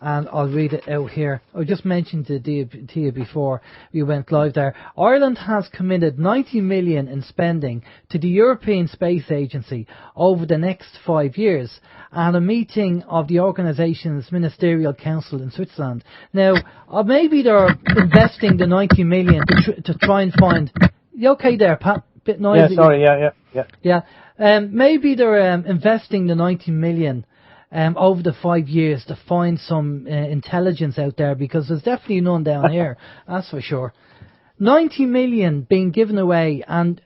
and I'll read it out here. I just mentioned it to you before we went live there. Ireland has committed 90 million in spending to the European Space Agency over the next 5 years at a meeting of the organisation's Ministerial Council in Switzerland. Now, maybe they're investing the 90 million to try and find... You okay there, Pat? Bit noisy. Yeah, sorry, yeah. Maybe they're investing the 90 million over the 5 years to find some intelligence out there, because there's definitely none down here, that's for sure. 90 million being given away, and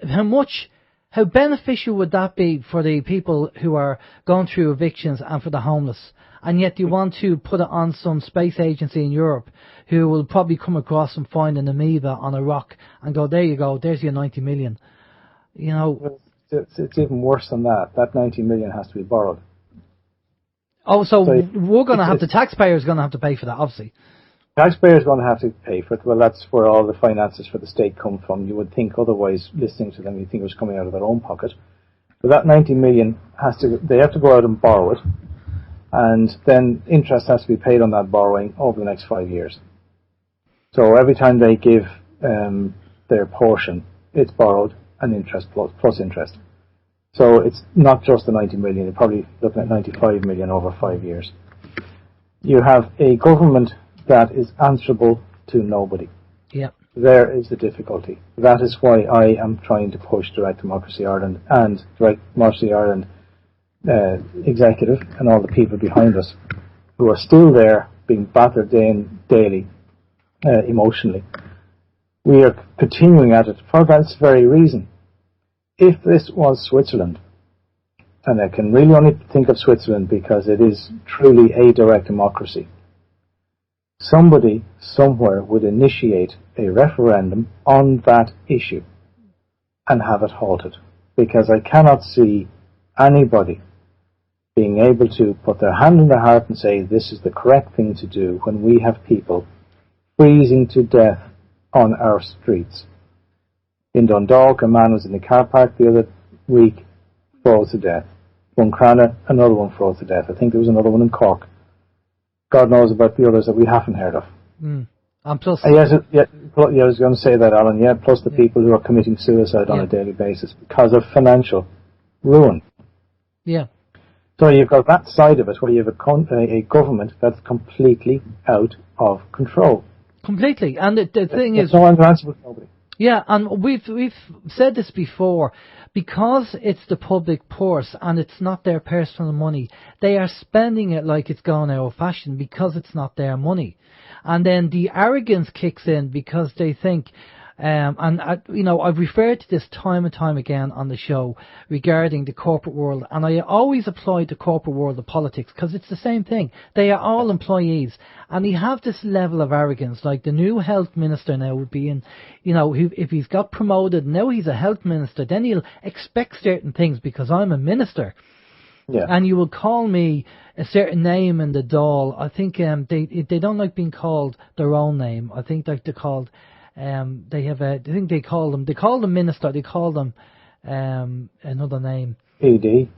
how beneficial would that be for the people who are going through evictions and for the homeless? And yet you want to put it on some space agency in Europe who will probably come across and find an amoeba on a rock and go, there you go, there's your 90 million. It's even worse than that. That 90 million has to be borrowed. Oh, so we're going to have, the taxpayers going to have to pay for that, obviously. Taxpayers going to have to pay for it. Well, that's where all the finances for the state come from. You would think otherwise, listening to them, you'd think it was coming out of their own pocket. But that 90 million they have to go out and borrow it, and then interest has to be paid on that borrowing over the next 5 years. So every time they give their portion, it's borrowed and interest plus interest. So it's not just the 90 million, you're probably looking at 95 million over 5 years. You have a government that is answerable to nobody. Yeah. There is the difficulty. That is why I am trying to push Direct Democracy Ireland and Direct Democracy Ireland executive and all the people behind us who are still there being battered daily emotionally. We are continuing at it for that very reason. If this was Switzerland, and I can really only think of Switzerland because it is truly a direct democracy, somebody somewhere would initiate a referendum on that issue and have it halted. Because I cannot see anybody being able to put their hand on their heart and say this is the correct thing to do when we have people freezing to death on our streets. In Dundalk, a man was in the car park the other week, froze to death. Buncrana, another one froze to death. I think there was another one in Cork. God knows about the others that we haven't heard of. And plus... I was going to say that, Alan, plus the people who are committing suicide on a daily basis because of financial ruin. Yeah. So you've got that side of it where you have a government that's completely out of control. Completely. And the thing is... no one's answerable to nobody. Yeah, and we've said this before, because it's the public purse and it's not their personal money, they are spending it like it's gone out of fashion because it's not their money. And then the arrogance kicks in because they think, I've referred to this time and time again on the show regarding the corporate world, and I always apply the corporate world to politics because it's the same thing. They are all employees, and they have this level of arrogance. Like the new health minister now would be in, if he's got promoted, now he's a health minister, then he'll expect certain things because I'm a minister. Yeah. And you will call me a certain name in the Dáil. I think they don't like being called their own name. I think they're called. I think they call them minister. They call them another name. PD.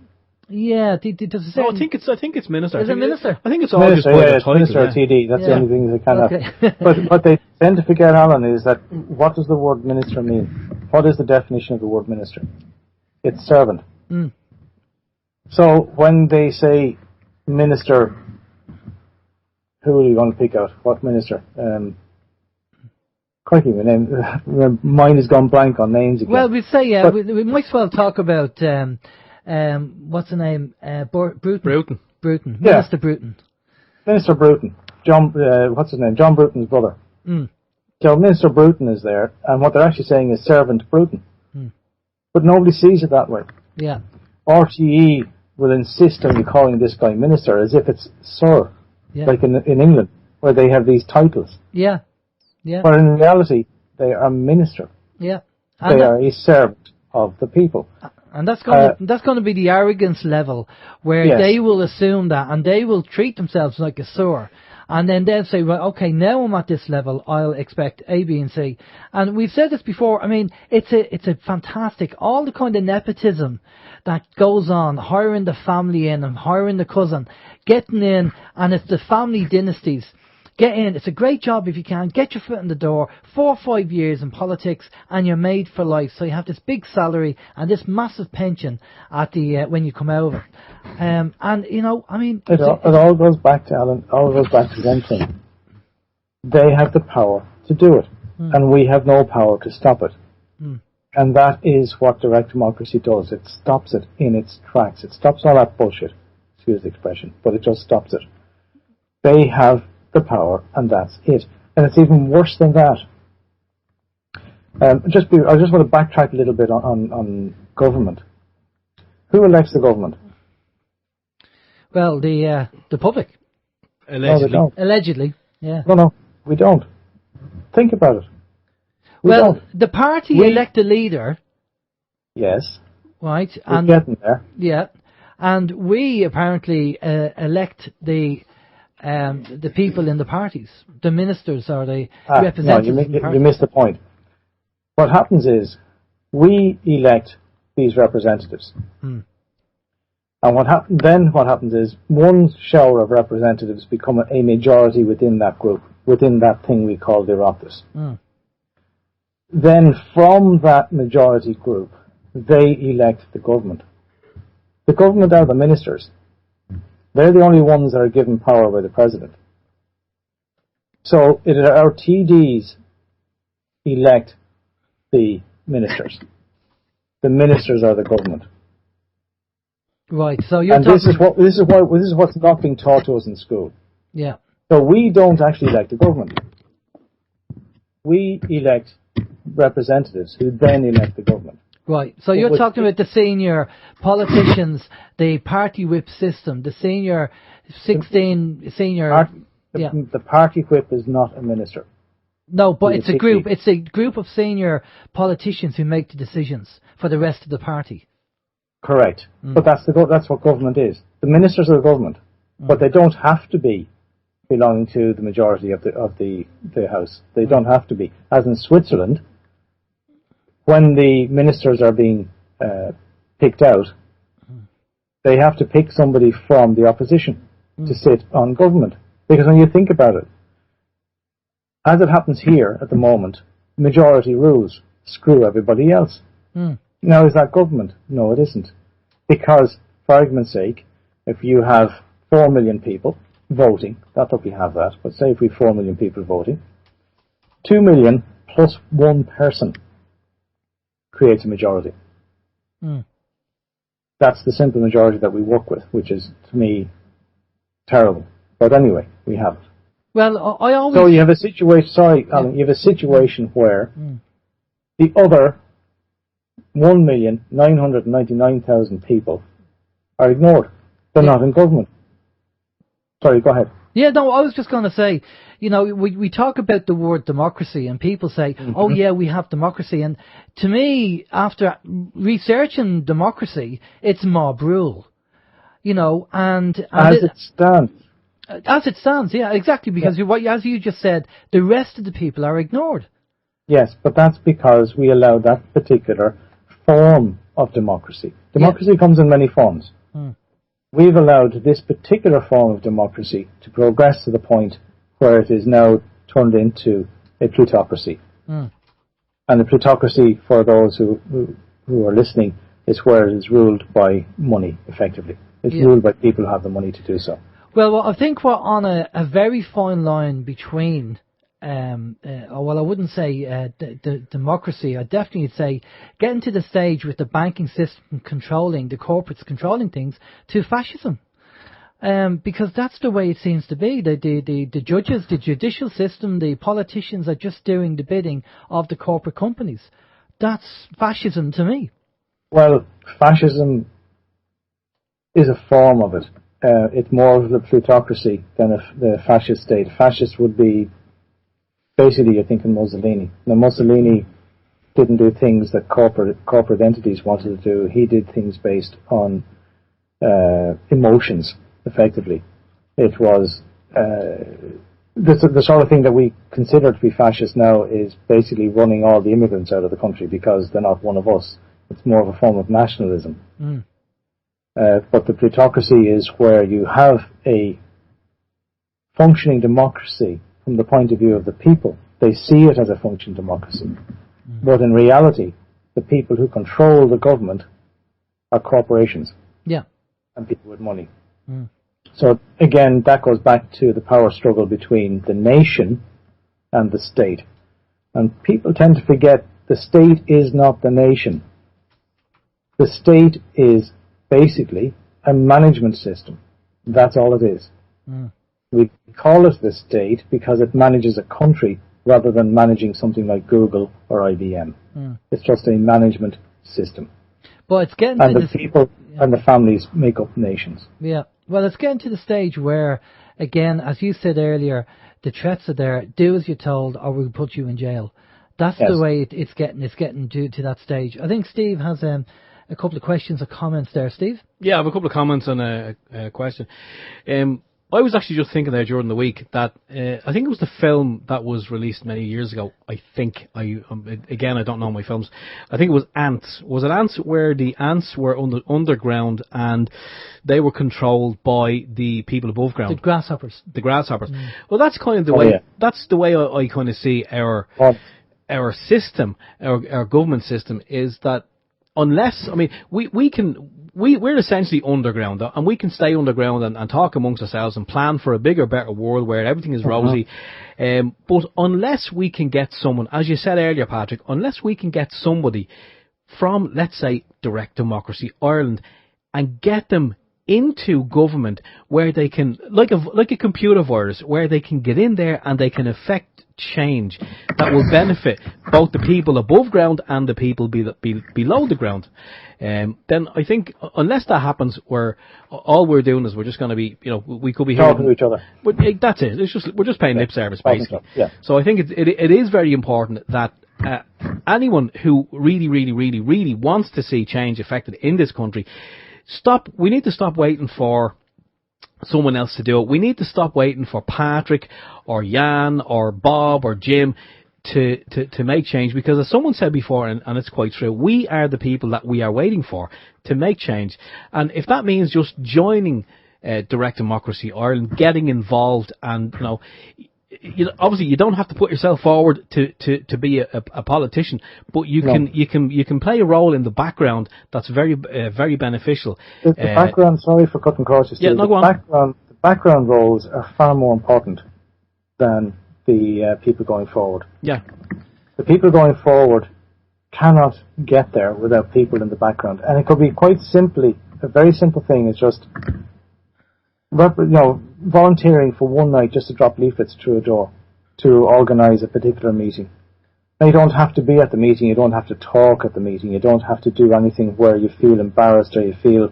Yeah, I think it's minister. Is it minister? I think it's all minister, just by the title. Minister or TD. That's the only thing they can have. But what they tend to forget, Alan, is that what does the word minister mean? What is the definition of the word minister? It's servant. So when they say minister, who are you going to pick out? What minister? Crikey, my mind has gone blank on names again. Well, we'd say, we might as well talk about, what's the name? Bruton. Bruton. Yeah. Minister Bruton. Minister Bruton. What's his name? John Bruton's brother. So Minister Bruton is there, and what they're actually saying is Servant Bruton. But nobody sees it that way. Yeah. RTE will insist on you calling this guy minister as if it's sir, like in England, where they have these titles. Yeah. Yeah. But in reality, they are minister. Yeah. And they are a servant of the people. And that's going to be the arrogance level where they will assume that, and they will treat themselves like a sir. And then they'll say, well, okay, now I'm at this level, I'll expect A, B, and C. And we've said this before, I mean, it's a fantastic, all the kind of nepotism that goes on, hiring the family in and hiring the cousin, getting in, and it's the family dynasties. Get in. It's a great job if you can. Get your foot in the door. 4 or 5 years in politics, and you're made for life. So you have this big salary and this massive pension at the when you come out of it. It all goes back to Alan. All goes back to one thing. They have the power to do it, and we have no power to stop it. And that is what direct democracy does. It stops it in its tracks. It stops all that bullshit. Excuse the expression, but it just stops it. They have the power, and that's it. And it's even worse than that. I just want to backtrack a little bit on government. Who elects the government? Well, the public. Allegedly. No, they don't. Allegedly, yeah. No, we don't. Think about it. We well, don't. the party elect a leader. Yes. Right. We're getting there. Yeah. And we apparently elect the people in the parties, the ministers or the representatives. No, you missed the point. What happens is we elect these representatives. And what happens is one shower of representatives become a majority within that group, within that thing we call the Oireachtas. Then from that majority group, they elect the government. The government are the ministers. They're the only ones that are given power by the president. So our TDs elect the ministers. The ministers are the government. Right. So you're this is what's not being taught to us in school. Yeah. So we don't actually elect the government. We elect representatives who then elect the government. Right. So you're talking about the senior politicians, the party whip system, the senior 16 senior. The party whip is not a minister. No, but it's a group. It's a group of senior politicians who make the decisions for the rest of the party. Correct. But that's what government is. The ministers are the government, but they don't have to be belonging to the majority of the House. They don't have to be. As in Switzerland, when the ministers are being picked out, they have to pick somebody from the opposition to sit on government. Because when you think about it, as it happens here at the moment, majority rules. Screw everybody else. Now, is that government? No, it isn't. Because, for argument's sake, if you have 4 million people voting, not that we have that, but say if we have 4 million people voting, 2 million plus one person creates a majority. That's the simple majority that we work with, which is, to me, terrible. But anyway, we have it. Well, I always... So you have a situation, Alan, you have a situation where the other 1,999,000 people are ignored. They're not in government. Sorry, go ahead. Yeah, no, I was just going to say, you know, we talk about the word democracy and people say, oh yeah, we have democracy. And to me, after researching democracy, it's mob rule. You know, and as it stands. As it stands, yeah, exactly, because as you just said, the rest of the people are ignored. Yes, but that's because we allow that particular form of democracy. Democracy comes in many forms. We've allowed this particular form of democracy to progress to the point where it is now turned into a plutocracy. And the plutocracy, for those who are listening, is where it is ruled by money, effectively. It's ruled by people who have the money to do so. Well, I think we're on a very fine line between, well, I wouldn't say the democracy. I'd definitely say getting to the stage with the banking system controlling, the corporates controlling things, to fascism. Because that's the way it seems to be. The judges, the judicial system, the politicians are just doing the bidding of the corporate companies. That's fascism to me. Well, fascism is a form of it. It's more of the plutocracy than the fascist state. Fascist would be basically, you're thinking Mussolini. Now, Mussolini didn't do things that corporate entities wanted to do. He did things based on emotions, effectively. It was the sort of thing that we consider to be fascist now is basically running all the immigrants out of the country because they're not one of us. It's more of a form of nationalism. But the plutocracy is where you have a functioning democracy from the point of view of the people. They see it as a functioning democracy. But in reality, the people who control the government are corporations. Yeah. And people with money. So again, that goes back to the power struggle between the nation and the state. And people tend to forget the state is not the nation. The state is basically a management system. That's all it is. We call it the state because it manages a country rather than managing something like Google or IBM. It's just a management system. But it's getting and the people and the families make up nations. Yeah. Well, it's getting to the stage where, again, as you said earlier, the threats are there. Do as you're told, or we'll put you in jail. That's the way it's getting. It's getting to that stage. I think Steve has a couple of questions or comments there. Steve? Yeah, I have a couple of comments and a question. I was actually just thinking there during the week that I think it was the film that was released many years ago. I think again I don't know my films. I think it was Ants. Was it Ants where the ants were underground and they were controlled by the people above ground? The grasshoppers. The grasshoppers. Well, that's kind of the way. Yeah. That's the way I kind of see our system, our government system, is that unless we're essentially underground, and we can stay underground and talk amongst ourselves and plan for a bigger, better world where everything is rosy. But unless we can get someone, as you said earlier, Patrick, unless we can get somebody from, let's say, Direct Democracy Ireland and get them into government where they can, like a computer virus, where they can get in there and they can affect change that will benefit both the people above ground and the people below the ground, then I think unless that happens, all we're doing is we're just going to be, we could be talking to each other. But that's it. We're just paying lip service basically. Yeah. So I think it is very important that anyone who really wants to see change effected in this country, we need to stop waiting for someone else to do it. We need to stop waiting for Patrick or Jan or Bob or Jim to make change, because as someone said before, and it's quite true, we are the people that we are waiting for to make change. And if that means just joining Direct Democracy Ireland, getting involved, and obviously you don't have to put yourself forward to be a politician, but you can play a role in the background that's very very beneficial. The background, sorry for cutting across you, Steve. Yeah, no, go on. The background roles are far more important than the people going forward. Yeah. The people going forward cannot get there without people in the background, and it could be quite simply, a very simple thing is just volunteering for one night just to drop leaflets through a door to organise a particular meeting. Now, you don't have to be at the meeting, you don't have to talk at the meeting, you don't have to do anything where you feel embarrassed or you feel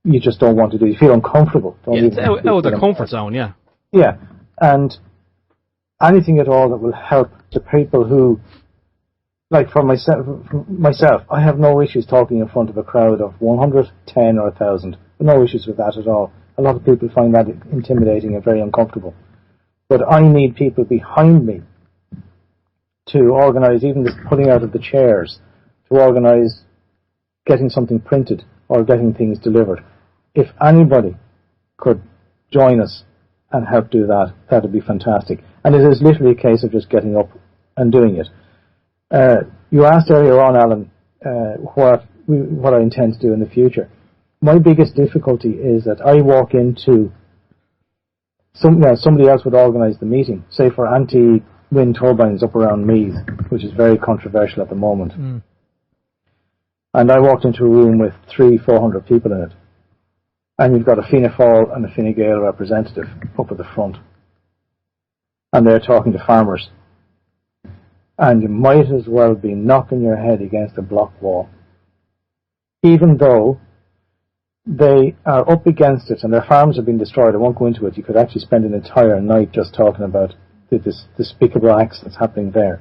you just don't want to do, you feel uncomfortable. It's out of the comfort zone, yeah. Yeah, and anything at all that will help the people who, like for myself, I have no issues talking in front of a crowd of 100, 10 or 1,000. No issues with that at all. A lot of people find that intimidating and very uncomfortable. But I need people behind me to organise even this pulling out of the chairs, to organise getting something printed or getting things delivered. If anybody could join us and help do that, that would be fantastic. And it is literally a case of just getting up and doing it. You asked earlier on, Alan, what I intend to do in the future. My biggest difficulty is that I walk into somebody else would organise the meeting, say for anti-wind turbines up around Meath, which is very controversial at the moment. Mm. And I walked into a room with 300-400 people in it, and you've got a Fianna Fáil and a Fine Gael representative up at the front, and they're talking to farmers, and you might as well be knocking your head against a block wall, even though they are up against it and their farms have been destroyed. I won't go into it. You could actually spend an entire night just talking about this despicable acts that's happening there.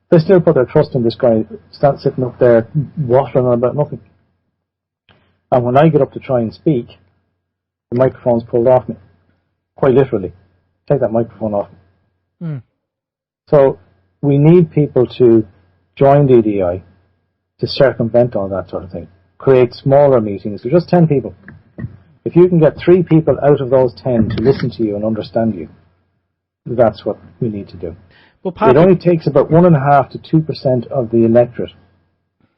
They still put their trust in this guy sitting up there waffling on about nothing. And when I get up to try and speak, the microphone's pulled off me. Quite literally. Take that microphone off me. Mm. So we need people to join DDI to circumvent all that sort of thing. Create smaller meetings. There's just 10 people. If you can get 3 people out of those 10 to listen to you and understand you, that's what we need to do. Well, Patrick, it only takes about 1.5% to 2% of the electorate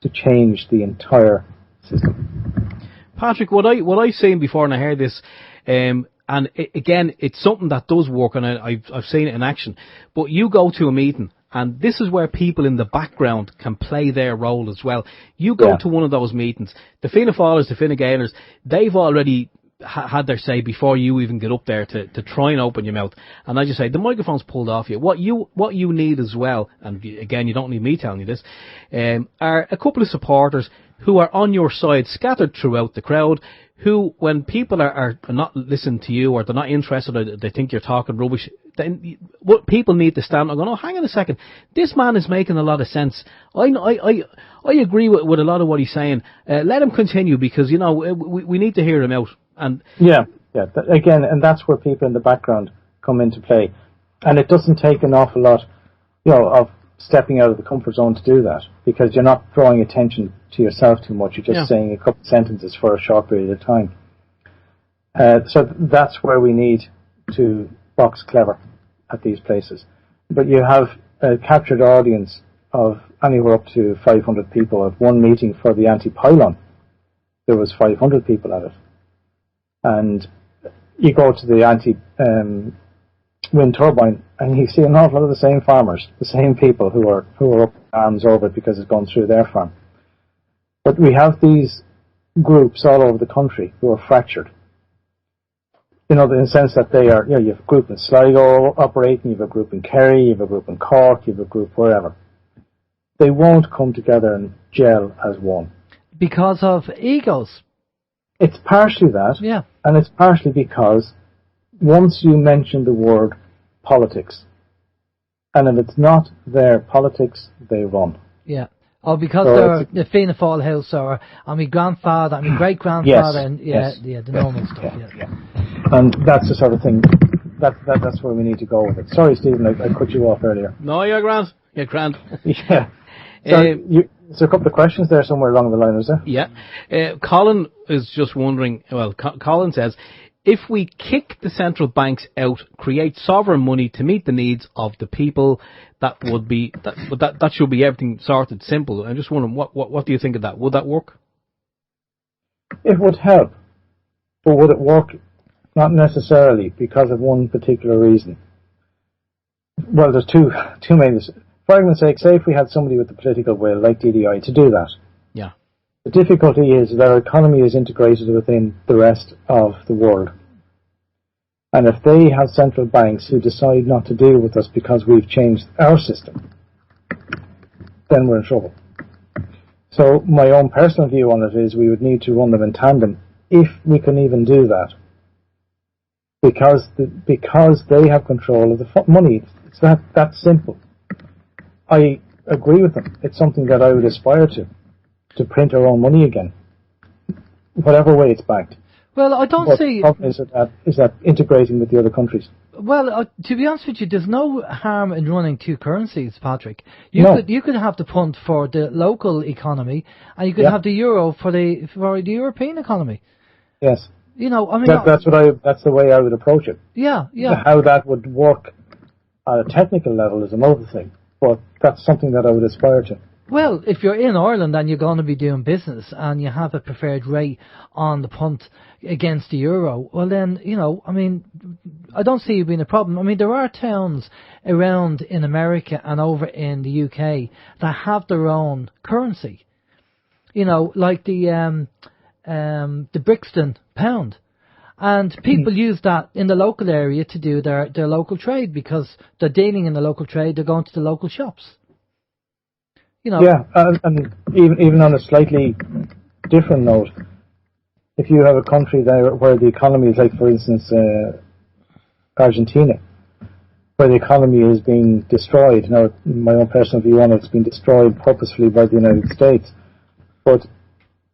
to change the entire system. Patrick, what I've seen before, and I heard this, and again, it's something that does work, and I've seen it in action. But you go to a meeting, and this is where people in the background can play their role as well. You go to one of those meetings. The Fianna Fáilers, the Fine Gaelers, they've already had their say before you even get up there to try and open your mouth. And as you say, the microphone's pulled off you. What you need as well, and again, you don't need me telling you this, are a couple of supporters who are on your side, scattered throughout the crowd, who, when people are not listening to you or they're not interested or they think you're talking rubbish, then what people need to stand and go, oh, hang on a second, this man is making a lot of sense. I agree with a lot of what he's saying. Let him continue, because, we need to hear him out. And again, and that's where people in the background come into play. And it doesn't take an awful lot, of stepping out of the comfort zone to do that, because you're not drawing attention to yourself too much. You're just saying a couple of sentences for a short period of time. So that's where we need to box clever at these places. But you have a captured audience of anywhere up to 500 people. At one meeting for the anti-pylon, there was 500 people at it. And you go to the anti-wind turbine, and you see an awful lot of the same farmers, the same people who are up in arms over it because it's gone through their farm. But we have these groups all over the country who are fractured. In the sense that they are, you have a group in Sligo operating, you have a group in Kerry, you have a group in Cork, you have a group wherever. They won't come together and gel as one. Because of egos. It's partially that, and it's partially because once you mention the word politics, And if it's not their politics, they run. Yeah. Oh, because So they're the Fianna Fáil house, or my grandfather, my great grandfather, and the normal stuff. Yeah. And that's the sort of thing. That's where we need to go with it. Sorry, Stephen, I cut you off earlier. No, you're grand. You're grand. Yeah. So there's a couple of questions there somewhere along the line, is there? Yeah. Colin is just wondering. Well, Colin says, if we kick the central banks out, create sovereign money to meet the needs of the people, that should be everything sorted, simple. I'm just wondering, what do you think of that? Would that work? It would help, but would it work? Not necessarily, because of one particular reason. Well, there's two main. For argument's sake, say if we had somebody with the political will, like DDI, to do that. Yeah. The difficulty is that our economy is integrated within the rest of the world. And if they have central banks who decide not to deal with us because we've changed our system, then we're in trouble. So my own personal view on it is we would need to run them in tandem, if we can even do that. Because they have control of the money. It's that simple. I agree with them. It's something that I would aspire to print our own money again, whatever way it's backed. Well, I don't see. The problem is that integrating with the other countries. Well, to be honest with you, there's no harm in running two currencies, Patrick. You could have the punt for the local economy, and you could have the euro for the European economy. Yes. You know, I mean, that's the way I would approach it. Yeah. How that would work at a technical level is another thing, but that's something that I would aspire to. Well, if you're in Ireland and you're going to be doing business and you have a preferred rate on the punt against the euro, well then, you know, I mean, I don't see it being a problem. I mean, there are towns around in America and over in the UK that have their own currency. You know, like the Brixton pound. And people use that in the local area to do their local trade, because they're dealing in the local trade, they're going to the local shops. You know. Yeah, and even on a slightly different note, if you have a country there where the economy is like, for instance, Argentina, where the economy is being destroyed. Now, my own personal view on it's been destroyed purposefully by the United States, but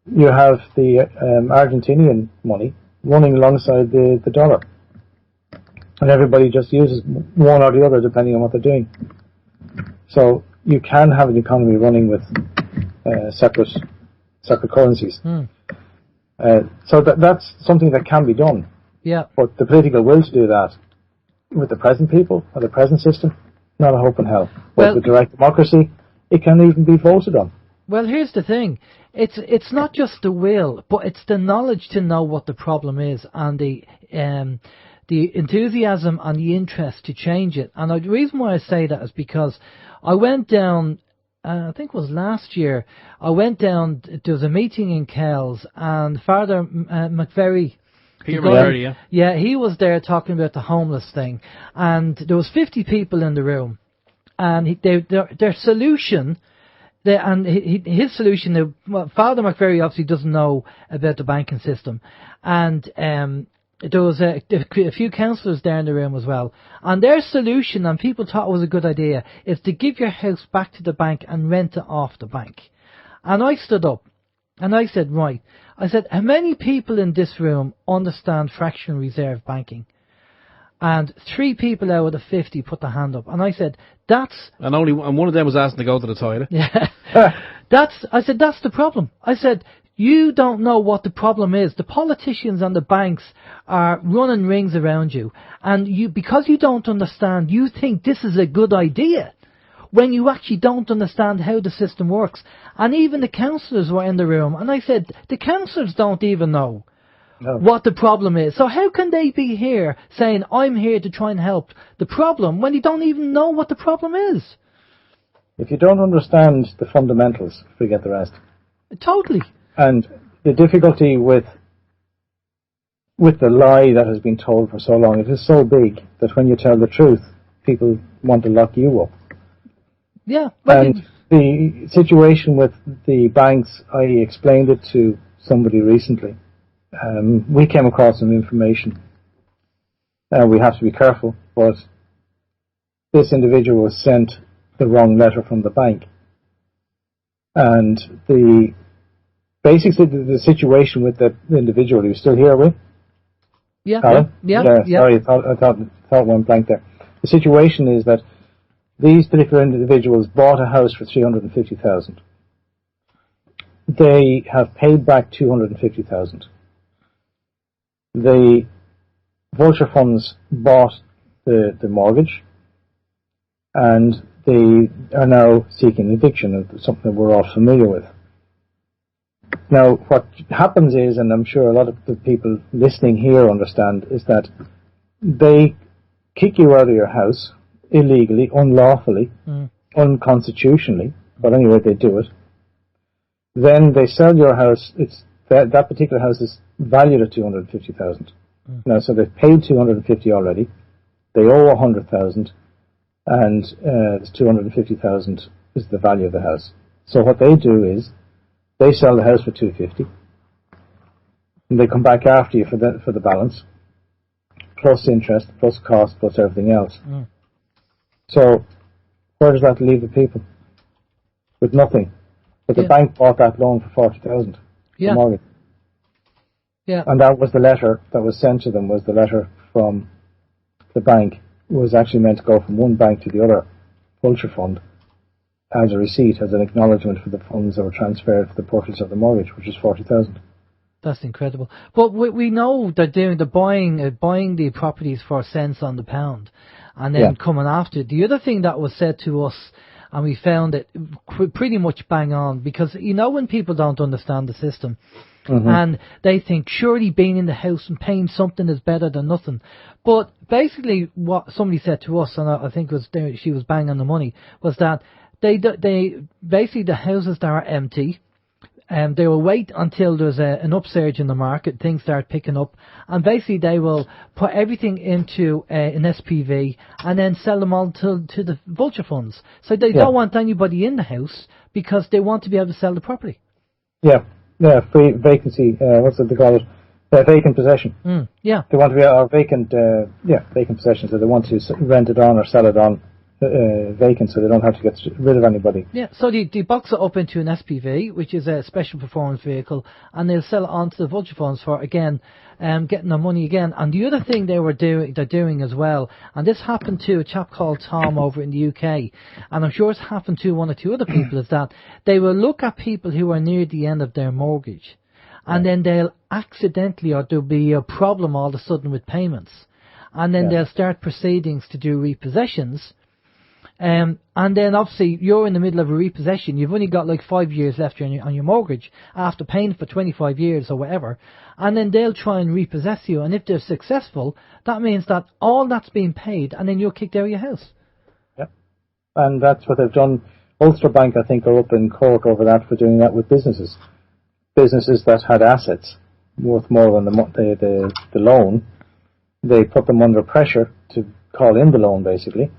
you have the Argentinian money running alongside the dollar, and everybody just uses one or the other depending on what they're doing. So you can have an economy running with separate currencies. So that's something that can be done. Yeah. But the political will to do that with the present people or the present system, not a hope in hell. But with direct democracy, it can even be voted on. Well, here's the thing. It's not just the will, but it's the knowledge to know what the problem is, and the enthusiasm and the interest to change it. And the reason why I say that is because I went down, I think it was last year, there was a meeting in Kells, and Father McVerry, Peter McVerry, yeah, he was there talking about the homeless thing, and there was 50 people in the room, and their solution. His solution, Father McVerry obviously doesn't know about the banking system, and there was a few councillors there in the room as well, and their solution, and people thought it was a good idea, is to give your house back to the bank and rent it off the bank. And I stood up and I said, right, I said, how many people in this room understand fractional reserve banking? And 3 people out of the 50 put their hand up, and I said, and one of them was asking to go to the toilet. Yeah, I said, that's the problem. I said, you don't know what the problem is. The politicians and the banks are running rings around you, and because you don't understand, you think this is a good idea, when you actually don't understand how the system works. And even the councillors were in the room, and I said, the councillors don't even know what the problem is. So how can they be here saying, I'm here to try and help the problem, when you don't even know what the problem is? If you don't understand the fundamentals, forget the rest. Totally. And the difficulty with the lie that has been told for so long, it is so big that when you tell the truth, people want to lock you up. Yeah. And the situation with the banks, I explained it to somebody recently. We came across some information. We have to be careful, but this individual was sent the wrong letter from the bank. And basically the situation with the individual, are you still here, with? Yeah. Sorry, I thought went blank there. The situation is that these particular individuals bought a house for $350,000. They have paid back $250,000. The vulture funds bought the mortgage, and they are now seeking eviction, something that we're all familiar with. Now, what happens is, and I'm sure a lot of the people listening here understand, is that they kick you out of your house illegally, unlawfully, unconstitutionally, but anyway, they do it. Then they sell your house. That particular house is valued at $250,000. Now, so they've paid $250,000 already. They owe $100,000, and this $250,000 is the value of the house. So what they do is they sell the house for $250,000, and they come back after you for the balance, plus interest, plus cost, plus everything else. So where does that leave the people? With nothing. But the bank bought that loan for $40,000. Yeah. Mortgage. Yeah. And that was the letter that was sent to them, was the letter from the bank. It was actually meant to go from one bank to the other vulture fund as a receipt, as an acknowledgement for the funds that were transferred for the purchase of the mortgage, which is $40,000. That's incredible. But we know they're buying the properties for cents on the pound, and then coming after it. The other thing that was said to us, and we found it pretty much bang on, because when people don't understand the system, and they think surely being in the house and paying something is better than nothing. But basically what somebody said to us, and I think she was bang on the money, was that they basically the houses that are empty, they will wait until there's an upsurge in the market, things start picking up, and basically they will put everything into an SPV and then sell them all to the vulture funds. So they don't want anybody in the house because they want to be able to sell the property. Free vacancy, what's it they call it? Vacant possession. They want to be vacant possession, so they want to rent it on or sell it on vacant, so they don't have to get rid of anybody. Yeah, so they box it up into an SPV, which is a special performance vehicle, and they'll sell it on to the vulture funds for, again, getting their money again. And the other thing they're doing as well, and this happened to a chap called Tom over in the UK, and I'm sure it's happened to one or two other people, is that they will look at people who are near the end of their mortgage, and then they'll accidentally, or there'll be a problem all of a sudden with payments, and then they'll start proceedings to do repossessions. And then obviously you're in the middle of a repossession. You've only got like 5 years left on your mortgage after paying for 25 years or whatever. And then they'll try and repossess you. And if they're successful, that means that all that's being paid, and then you're kicked out of your house. Yep. And that's what they've done. Ulster Bank, I think, are up in court over that for doing that with businesses. Businesses that had assets worth more than the loan. They put them under pressure to call in the loan, basically.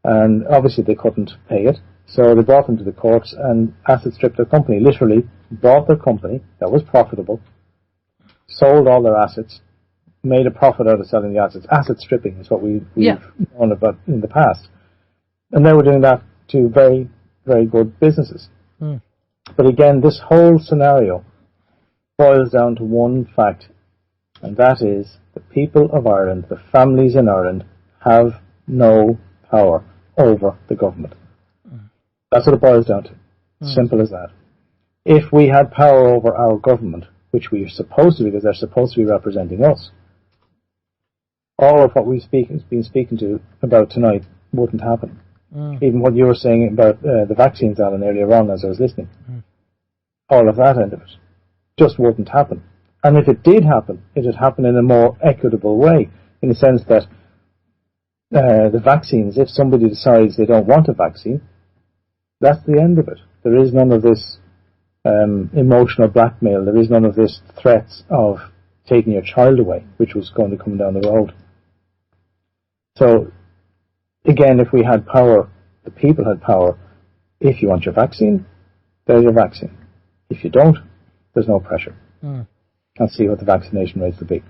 And obviously they couldn't pay it, so they brought them to the courts and asset stripped their company. Literally bought their company that was profitable, sold all their assets, made a profit out of selling the assets. Asset stripping is what we've known about in the past. And they were doing that to very, very good businesses. But again, this whole scenario boils down to one fact, and that is the people of Ireland, the families in Ireland, have no power over the government. That's what it boils down to. Simple as that. If we had power over our government, which we are supposed to, because they're supposed to be representing us, all of what we've been speaking to about tonight wouldn't happen. Even what you were saying about the vaccines, Alan, earlier on as I was listening. All of that end of it just wouldn't happen. And if it did happen, it would happen in a more equitable way, in the sense that the vaccines, if somebody decides they don't want a vaccine, that's the end of it. There is none of this emotional blackmail. There is none of this threats of taking your child away, which was going to come down the road. So, again, if we had power, the people had power. If you want your vaccine, there's your vaccine. If you don't, there's no pressure. I'll see what the vaccination rates will be.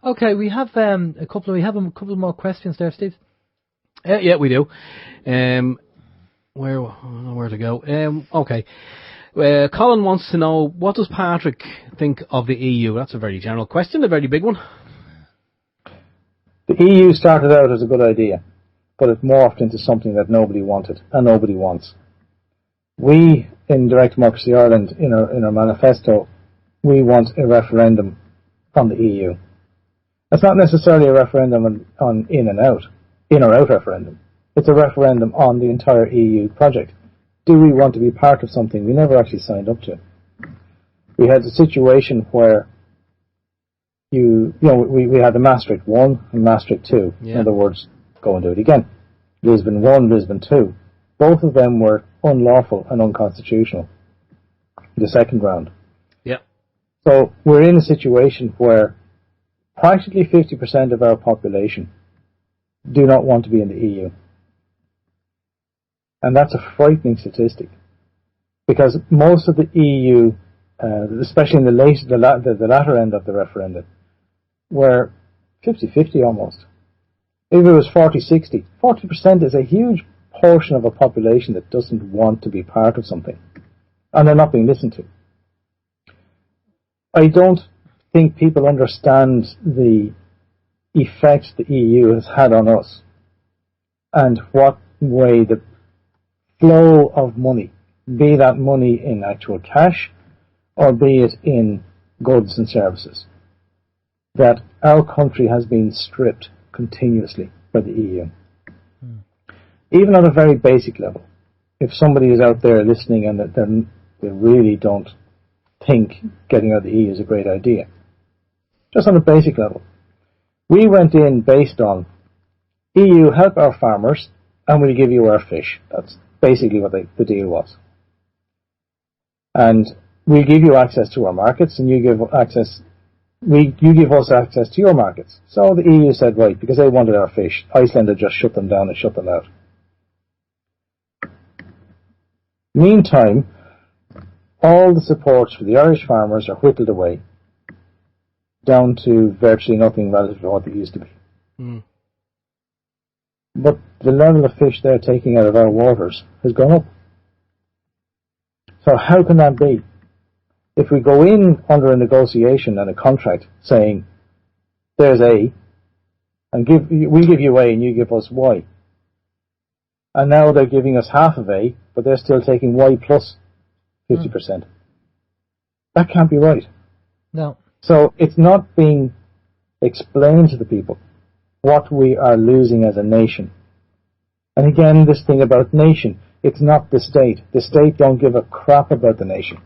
Okay, we have a couple more questions there, Steve. Yeah, we do. Where to go? Okay. Colin wants to know, what does Patrick think of the EU? That's a very general question, a very big one. The EU started out as a good idea, but it morphed into something that nobody wanted and nobody wants. We, in Direct Democracy Ireland, in our manifesto, we want a referendum on the EU. It's not necessarily a referendum on in or out referendum. It's a referendum on the entire EU project. Do we want to be part of something we never actually signed up to? We had a situation where we had the Maastricht 1 and Maastricht 2. Yeah. In other words, go and do it again. Lisbon 1, Lisbon 2. Both of them were unlawful and unconstitutional. The second round. Yeah. So we're in a situation where practically 50% of our population do not want to be in the EU. And that's a frightening statistic, because most of the EU, especially in the latter end of the referendum, were 50-50 almost. If it was 40-60, 40% is a huge portion of a population that doesn't want to be part of something, and they're not being listened to. I don't think people understand the effect the EU has had on us, and what way the flow of money, be that money in actual cash or be it in goods and services, that our country has been stripped continuously by the EU. Even on a very basic level, if somebody is out there listening and that they really don't think getting out of the EU is a great idea, just on a basic level, we went in based on EU, help our farmers and we'll give you our fish. That's basically what the deal was. And we'll give you access to our markets, and you give us access to your markets. So the EU said, right, because they wanted our fish, Iceland had just shut them down and shut them out. Meantime, all the supports for the Irish farmers are whittled away down to virtually nothing relative to what they used to be. Mm. But the level of fish they're taking out of our waters has gone up. So how can that be? If we go in under a negotiation and a contract saying, there's A, and we give you A and you give us Y, and now they're giving us half of A, but they're still taking Y plus 50%. That can't be right. No. So it's not being explained to the people what we are losing as a nation. And again, this thing about nation, it's not the state. The state don't give a crap about the nation.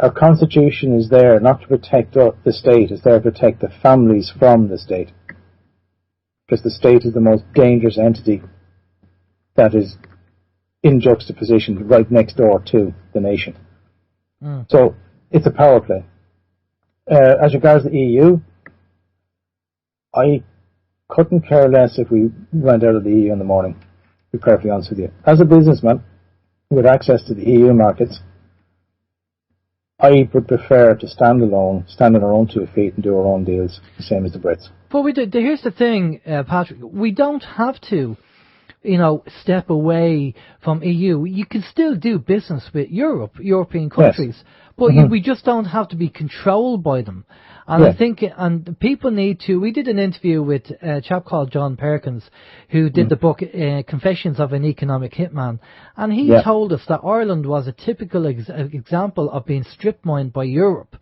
Our constitution is there not to protect the state, it's there to protect the families from the state. Because the state is the most dangerous entity that is in juxtaposition right next door to the nation. So it's a power play. As regards the EU, I couldn't care less if we went out of the EU in the morning, to be perfectly honest with you. As a businessman with access to the EU markets, I would prefer to stand alone, stand on our own 2 feet and do our own deals, the same as the Brits. But here's the thing, Patrick, we don't have to, step away from EU. You can still do business with European countries, yes. But we just don't have to be controlled by them. And I think, and people need to, we did an interview with a chap called John Perkins, who did the book Confessions of an Economic Hitman, and he told us that Ireland was a typical example of being strip mined by Europe,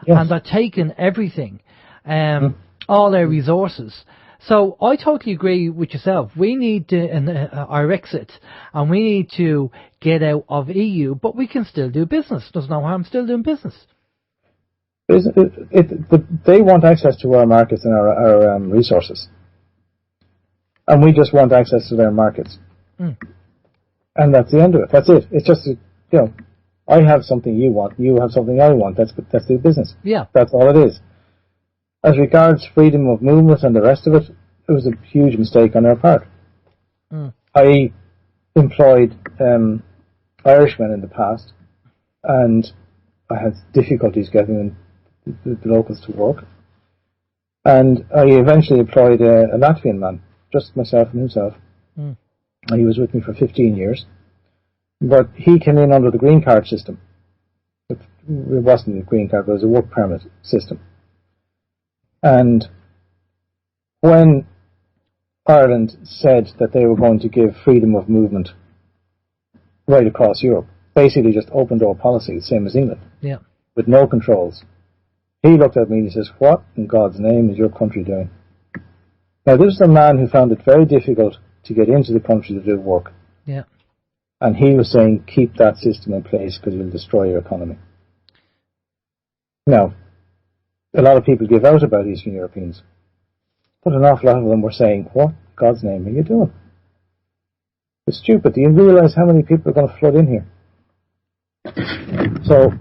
and they're taking everything, all their resources. So I totally agree with yourself. We need our exit, and we need to get out of EU, but we can still do business. There's no harm still doing business. They want access to our markets and our resources, and we just want access to their markets, and that's the end of it. That's it. It's just I have something you want, you have something I want. Let's do business. Yeah, that's all it is. As regards freedom of movement and the rest of it, it was a huge mistake on our part. I employed Irishmen in the past, and I had difficulties getting the locals to work. And I eventually employed a Latvian man, just myself and himself, Mm. And he was with me for 15 years. But he came in under the green card system. It wasn't a green card, it was a work permit system. And when Ireland said that they were going to give freedom of movement right across Europe, basically just open door policy, same as England, Yeah. with no controls, he looked at me and he says, what in God's name is your country doing? Now, this is a man who found it very difficult to get into the country to do work. Yeah. And he was saying, keep that system in place because it will destroy your economy. Now, a lot of people give out about Eastern Europeans, but an awful lot of them were saying, what in God's name are you doing? It's stupid. Do you realise how many people are going to flood in here? So,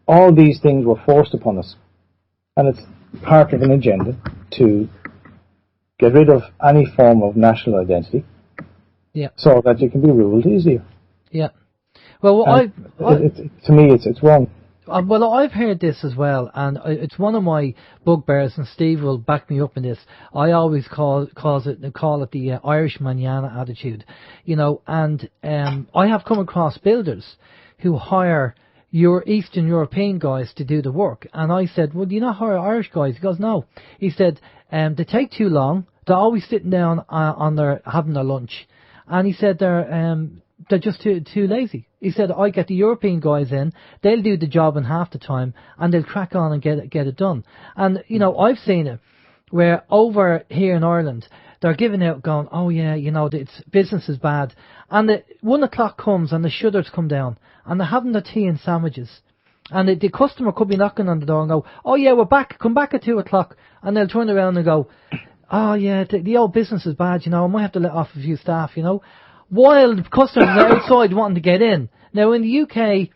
all these things were forced upon us. And it's part of an agenda to get rid of any form of national identity, so that you can be ruled easier. Yeah. Well, to me, it's wrong. Well, I've heard this as well, and it's one of my bugbears, and Steve will back me up in this. I always call it the Irish manana attitude, you know. And I have come across builders who hire your Eastern European guys to do the work, and I said, well, do you not hire Irish guys? He goes, no. He said, they take too long. They're always sitting down having their lunch, and he said they're just too lazy. He said, I get the European guys in, they'll do the job in half the time, and they'll crack on and get it done. And, you know, I've seen it, where over here in Ireland, they're giving out going, oh yeah, you know, business is bad. And 1 o'clock comes and the shutters come down, and they're having their tea and sandwiches. And the customer could be knocking on the door and go, oh yeah, we're back, come back at 2 o'clock. And they'll turn around and go, oh yeah, the old business is bad, you know, I might have to let off a few staff, you know. While the customers are outside wanting to get in. Now, in the UK,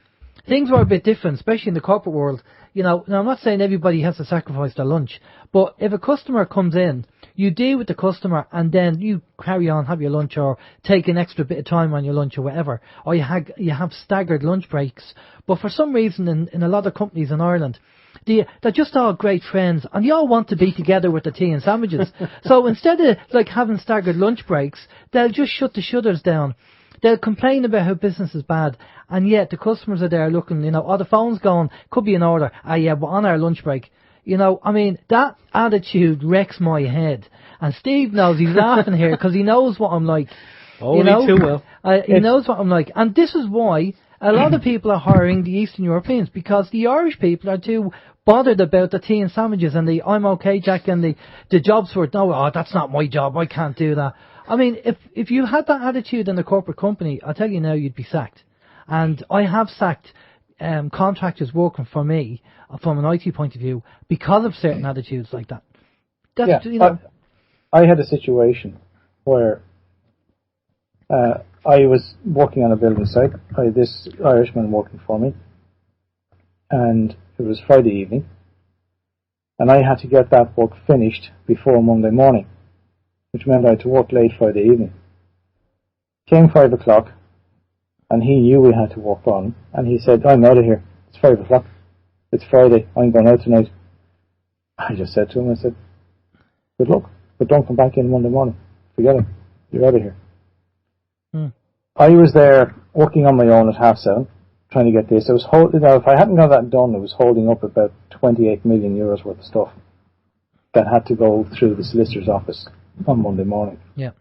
things were a bit different, especially in the corporate world. You know, now I'm not saying everybody has to sacrifice their lunch, but if a customer comes in, you deal with the customer and then you carry on, have your lunch, or take an extra bit of time on your lunch or whatever, or you have staggered lunch breaks. But for some reason, in a lot of companies in Ireland, they're just all great friends, and you all want to be together with the tea and sandwiches. So instead of like having staggered lunch breaks, they'll just shut the shutters down. They'll complain about how business is bad, and yet the customers are there looking, you know, oh, the phone's going, could be an order, yeah, but on our lunch break. You know, I mean, that attitude wrecks my head. And Steve knows, he's laughing here because he knows what I'm like. Oh, you know? Too well. He knows what I'm like. And this is why a lot of people are hiring the Eastern Europeans, because the Irish people are too bothered about the tea and sandwiches and the I'm okay, Jack, and the jobs for it. No, oh, that's not my job, I can't do that. I mean, if you had that attitude in a corporate company, I'll tell you now, you'd be sacked. And I have sacked contractors working for me from an IT point of view because of certain attitudes like that. That's, you know, I had a situation where I was working on a building site. I had this Irishman working for me, and it was Friday evening, and I had to get that work finished before Monday morning, which meant I had to work late Friday evening. Came 5 o'clock, and he knew we had to work on, and he said, I'm out of here. It's 5 o'clock. It's Friday. I'm going out tonight. I just said to him, I said, good luck, but don't come back in Monday morning. Forget it. You're out of here. I was there working on my own at 7:30, trying to get this. I was now, if I hadn't got that done, I was holding up about 28 million euros worth of stuff that had to go through the solicitor's office on Monday morning. Yeah.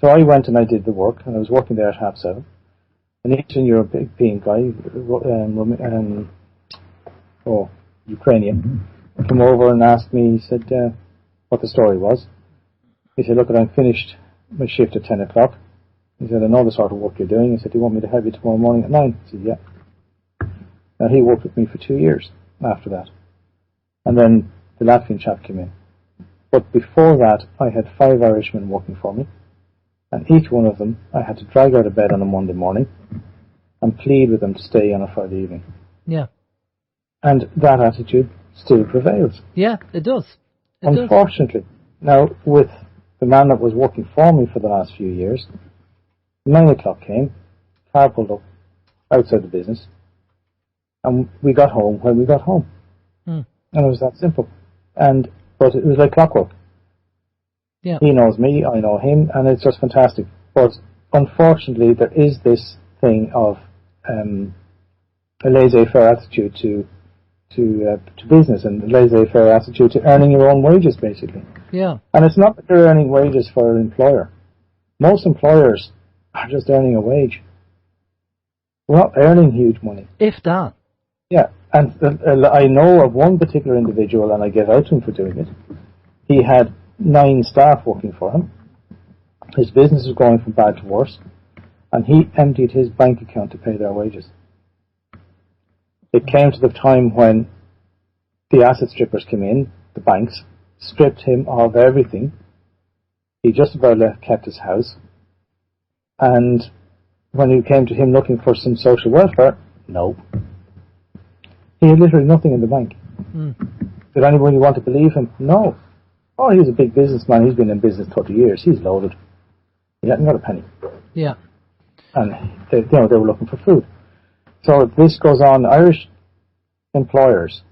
So I went and I did the work, and I was working there at 7:30. An Eastern European guy, Ukrainian, came over and asked me, he said, what the story was. He said, look, I'm finished my shift at 10 o'clock. He said, I know the sort of work you're doing. He said, do you want me to have you tomorrow morning at 9? I said, yeah. Now, he worked with me for 2 years after that. And then the Latvian chap came in. But before that, I had 5 Irishmen working for me. And each one of them, I had to drag out of bed on a Monday morning and plead with them to stay on a Friday evening. Yeah. And that attitude still prevails. Yeah, it does. Unfortunately. Now, with the man that was working for me for the last few years, 9 o'clock came, car pulled up outside the business, and we got home when we got home. And it was that simple. But it was like clockwork. Yeah. He knows me, I know him, and it's just fantastic. But unfortunately, there is this thing of a laissez-faire attitude to business, and a laissez-faire attitude to earning your own wages, basically. Yeah. And it's not that they're earning wages for an employer. Most employers are just earning a wage. We're not earning huge money. If that. Yeah, and I know of one particular individual, and I give out to him for doing it. He had 9 staff working for him. His business was going from bad to worse, and he emptied his bank account to pay their wages. It came to the time when the asset strippers came in, the banks, stripped him of everything. He just about kept his house. And when it came to him looking for some social welfare, no. He had literally nothing in the bank. Did anybody want to believe him? No. Oh, he's a big businessman. He's been in business 30 years. He's loaded. He hadn't got a penny. Yeah. And they were looking for food. So if this goes on, Irish employers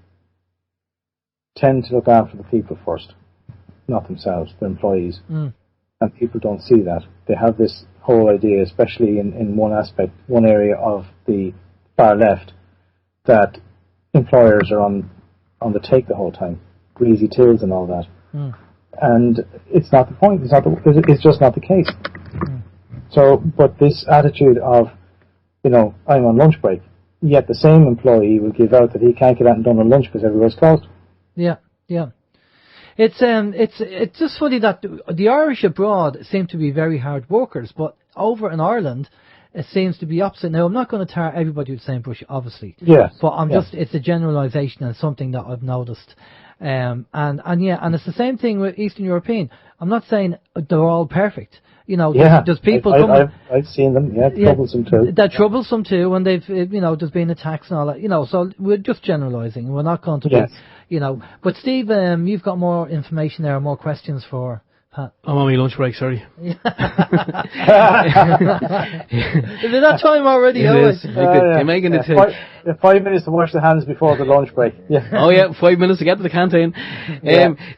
tend to look after the people first, not themselves, their employees. And people don't see that. They have this whole idea, especially in one aspect, one area of the far left, that employers are on the take the whole time, greasy tills and all that. And it's not the point. It's just not the case. So, but this attitude of, I'm on lunch break, yet the same employee will give out that he can't get out and done on lunch because everywhere's closed. Yeah, yeah. It's just funny that the Irish abroad seem to be very hard workers, but over in Ireland, it seems to be opposite. Now, I'm not going to tar everybody with the same brush, obviously. Yes. But it's a generalisation and something that I've noticed. And it's the same thing with Eastern European. I'm not saying they're all perfect. There's people I've seen them, troublesome too. They're troublesome too, and they've, there's been attacks and all that, so we're just generalising. We're not going to be, But Steve, you've got more information there, more questions for Pat. I'm on my lunch break, sorry. Is it that time already? It is. You're making it 5 minutes to wash the hands before the lunch break. Yeah. Oh yeah, 5 minutes to get to the canteen.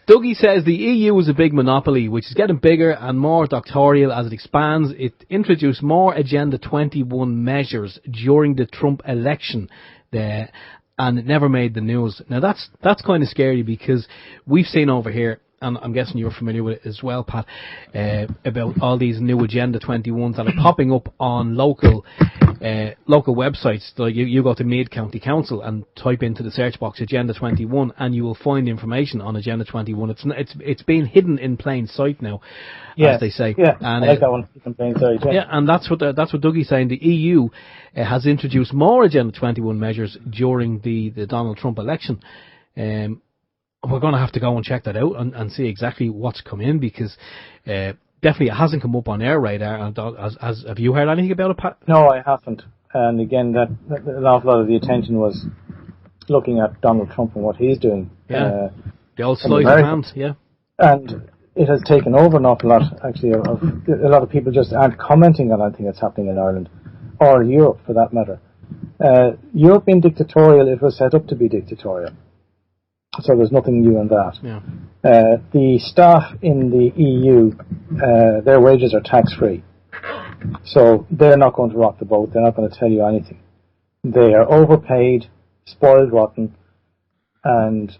Dougie says the EU is a big monopoly, which is getting bigger and more dictatorial as it expands. It introduced more Agenda 21 measures during the Trump election, and it never made the news. Now that's kind of scary because we've seen over here, and I'm guessing you're familiar with it as well, Pat, about all these new Agenda 21s that are popping up on local websites. Like you go to Meath County Council and type into the search box Agenda 21, and you will find information on Agenda 21. It's being hidden in plain sight now, as they say. Yeah, and, I like that one, in plain sight. Yeah, and that's what Dougie's saying. The EU has introduced more Agenda 21 measures during the Donald Trump election. We're going to have to go and check that out and see exactly what's come in, because definitely it hasn't come up on our radar. Have you heard anything about it, Pat? No, I haven't. And again, that an awful lot of the attention was looking at Donald Trump and what he's doing. Yeah, the old sleight of hand, yeah. And it has taken over an awful lot, actually, of a lot of people just aren't commenting on anything that's happening in Ireland, or Europe for that matter. Europe being dictatorial, it was set up to be dictatorial. So there's nothing new in that. Yeah. The staff in the EU, their wages are tax-free. So they're not going to rock the boat. They're not going to tell you anything. They are overpaid, spoiled rotten, and,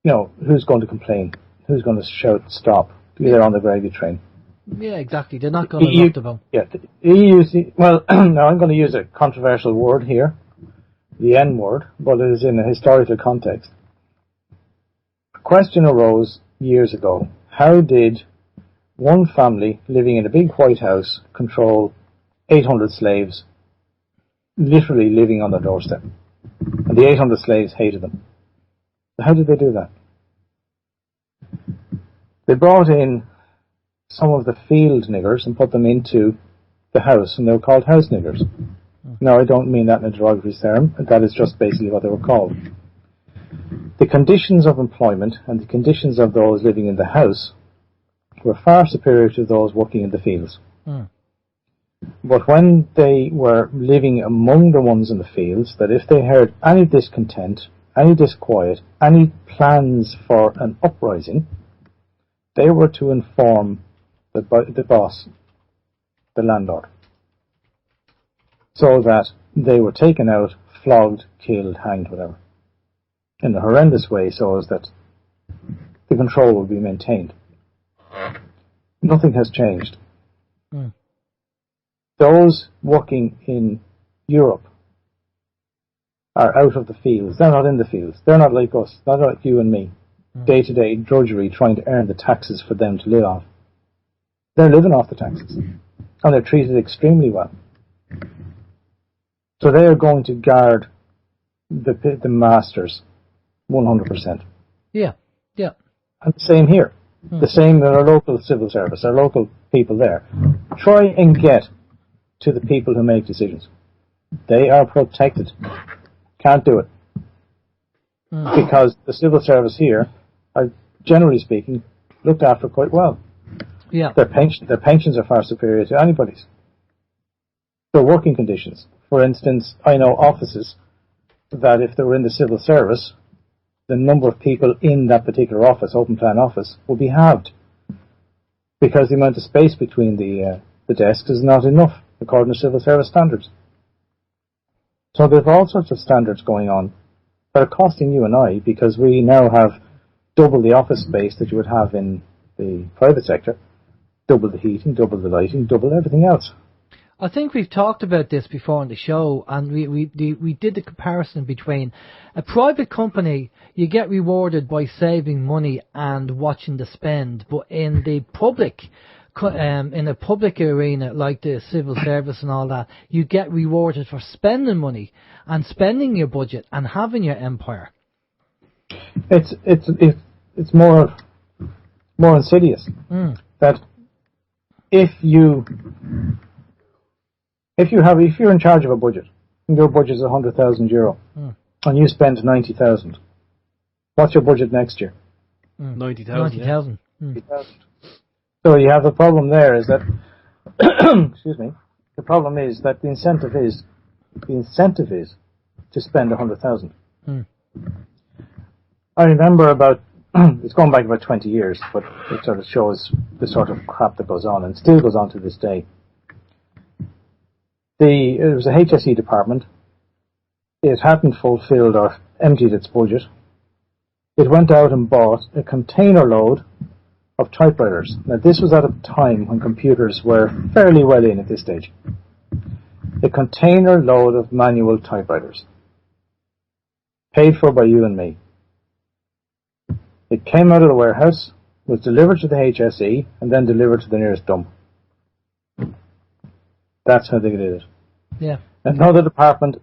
who's going to complain? Who's going to shout stop? They're on the gravy train. Yeah, exactly. They're not going to rock the boat. Yeah, the EU, now I'm going to use a controversial word here, the N-word, but it is in a historical context. Question arose years ago. How did one family living in a big white house control 800 slaves literally living on their doorstep? And the 800 slaves hated them. How did they do that? They brought in some of the field niggers and put them into the house, and they were called house niggers. Now, I don't mean that in a derogatory term. That is just basically what they were called. The conditions of employment and the conditions of those living in the house were far superior to those working in the fields. But when they were living among the ones in the fields, that if they heard any discontent, any disquiet, any plans for an uprising, They were to inform the boss, the landlord, so that they were taken out, flogged, killed, hanged, whatever, in a horrendous way, so as that the control will be maintained. Nothing has changed. Those working in Europe are out of the fields. They're not in the fields. They're not like us. They're not like you and me. Day-to-day drudgery trying to earn the taxes for them to live off. They're living off the taxes. And they're treated extremely well. So they are going to guard the masters 100%. Yeah. And the same here. The same with our local civil service, our local people there. Try and get to the people who make decisions. They are protected. Can't do it. Because the civil service here are, generally speaking, looked after quite well. Yeah. Their pensions are far superior to anybody's. Their working conditions. For instance, I know offices that if they were in the civil service, the number of people in that particular office, open plan office, will be halved. Because the amount of space between the desks is not enough, according to civil service standards. So there's all sorts of standards going on that are costing you and I, because we now have double the office space that you would have in the private sector, double the heating, double the lighting, double everything else. I think we've talked about this before on the show, and we did the comparison between a private company. You get rewarded by saving money and watching the spend, but in the public, in a public arena like the civil service and all that, you get rewarded for spending money and spending your budget and having your empire. It's more insidious that if you're in charge of a budget, and your budget is €100,000 and you spend 90,000, what's your budget next year? 90,000. So you have a problem there. Is that excuse me? The problem is that the incentive is to spend 100,000. I remember about it's going back about 20 years, but it sort of shows the sort of crap that goes on and still goes on to this day. It was a HSE department. It hadn't fulfilled or emptied its budget. It went out and bought a container load of typewriters. Now, this was at a time when computers were fairly well in at this stage. A container load of manual typewriters, paid for by you and me. It came out of the warehouse, was delivered to the HSE, and then delivered to the nearest dump. That's how they did it. Yeah. Another department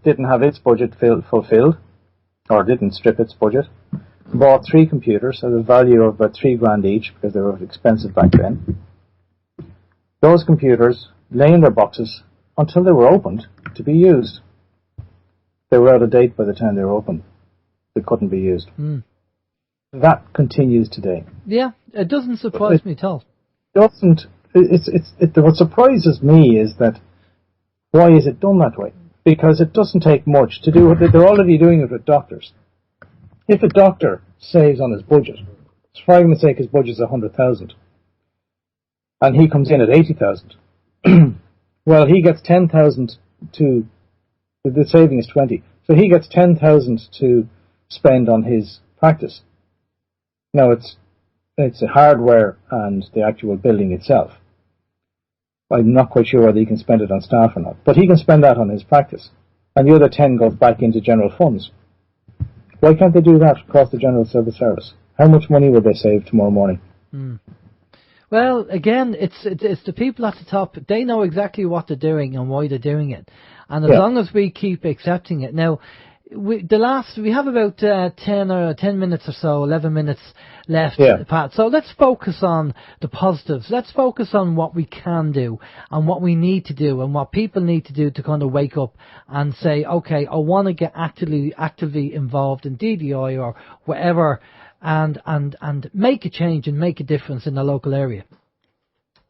didn't have its budget fulfilled, or didn't strip its budget, bought 3 computers at a value of about $3,000 each, because they were expensive back then. Those computers lay in their boxes until they were opened to be used. They were out of date by the time they were opened. They couldn't be used. That continues today. Yeah, it doesn't surprise me at all. What surprises me is that why is it done that way? Because it doesn't take much to do it. They're already doing it with doctors. If a doctor saves on his budget, for argument's sake, his budget is 100,000, and he comes in at 80,000. Well, he gets 10,000 to the saving is 20, so he gets 10,000 to spend on his practice. Now it's the hardware and the actual building itself. I'm not quite sure whether he can spend it on staff or not, but he can spend that on his practice, and the other 10 goes back into general funds. Why can't they do that across the general civil service? How much money will they save tomorrow morning? Well, again, it's the people at the top. They know exactly what they're doing and why they're doing it, and as long as we keep accepting it. Now, we have about 10 minutes or so, 11 minutes left, Pat. So let's focus on the positives. Let's focus on what we can do and what we need to do and what people need to do to kind of wake up and say, okay, I want to get actively involved in DDI or whatever, and make a change and make a difference in the local area.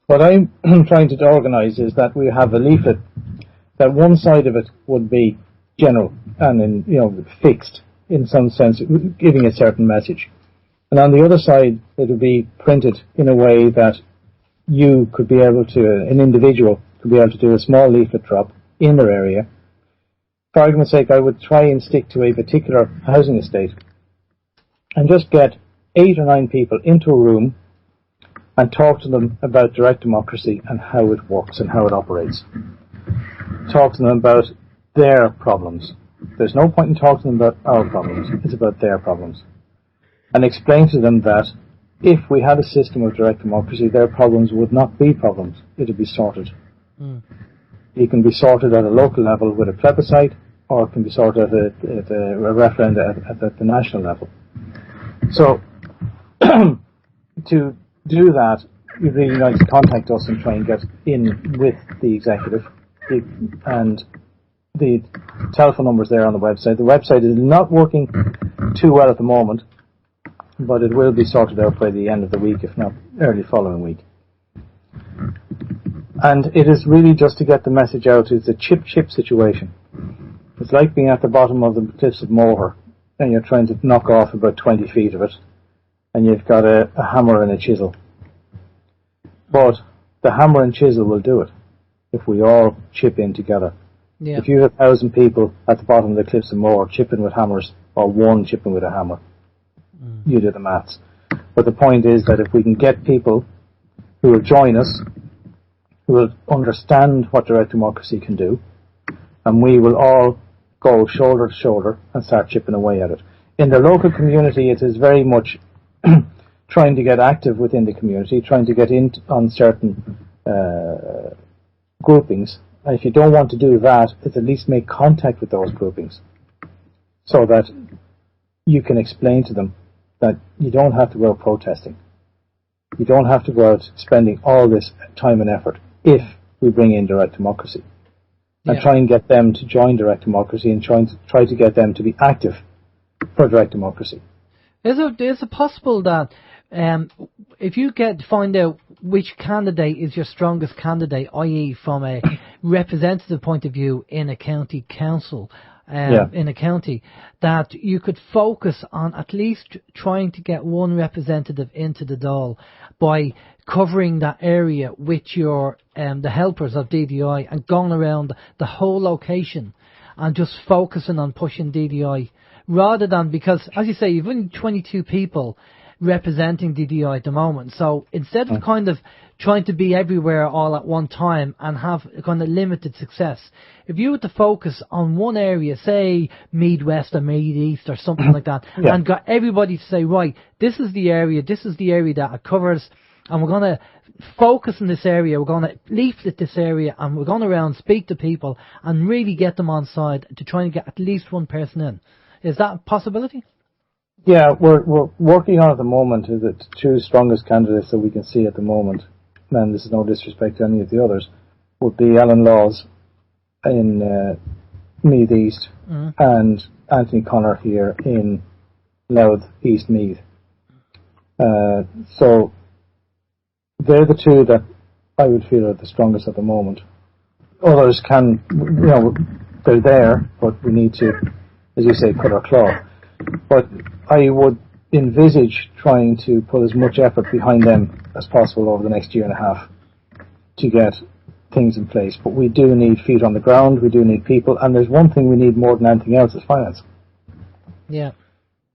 What I'm trying to organise is that we have a leaflet that one side of it would be general and fixed in some sense, giving a certain message. And on the other side, it would be printed in a way that you could be able to, an individual could be able to do a small leaflet drop in their area. For argument's sake, I would try and stick to a particular housing estate and just get 8 or 9 people into a room and talk to them about direct democracy and how it works and how it operates. Talk to them about their problems. There's no point in talking to them about our problems. It's about their problems. And explain to them that if we had a system of direct democracy, their problems would not be problems. It would be sorted. It can be sorted at a local level with a plebiscite, or it can be sorted at a referendum at the national level. So, to do that, you really need to contact us and try and get in with the executive. And the telephone number's there on the website. The website is not working too well at the moment, but it will be sorted out by the end of the week, if not early following week. And it is really just to get the message out. It's a chip situation. It's like being at the bottom of the cliffs of Moher, and you're trying to knock off about 20 feet of it, and you've got a hammer and a chisel. But the hammer and chisel will do it if we all chip in together. Yeah. If you have 1,000 people at the bottom of the cliffs of Moher chipping with hammers, or one chipping with a hammer, you do the maths. But the point is that if we can get people who will join us, who will understand what direct democracy can do, and we will all go shoulder to shoulder and start chipping away at it. In the local community, it is very much trying to get active within the community, trying to get in on certain groupings. And if you don't want to do that, it's at least make contact with those groupings so that you can explain to them that you don't have to go out protesting. You don't have to go out spending all this time and effort if we bring in direct democracy. And try and get them to join direct democracy and try to get them to be active for direct democracy. Is it possible that if you find out which candidate is your strongest candidate, i.e. from a representative point of view in a county council, in a county, that you could focus on at least trying to get one representative into the Dáil by covering that area with your the helpers of DDI and going around the whole location and just focusing on pushing DDI rather than, because as you say, you've only 22 people representing DDI at the moment, so instead of kind of trying to be everywhere all at one time and have kind of limited success, if you were to focus on one area, say Meath West or Meath East or something like that, and got everybody to say, right, this is the area that it covers, and we're going to focus in this area, we're going to leaflet this area, and we're going around, speak to people, and really get them on side to try and get at least one person in. Is that a possibility? Yeah, we're working on at the moment is the two strongest candidates that we can see at the moment, and this is no disrespect to any of the others, would be Alan Laws in Meath East and Anthony Connor here in Louth East Meath. So they're the two that I would feel are the strongest at the moment. Others can, they're there, but we need to, as you say, cut our claw. But I would envisage trying to put as much effort behind them as possible over the next year and a half to get things in place. But we do need feet on the ground, we do need people, and there's one thing we need more than anything else is finance. Yeah.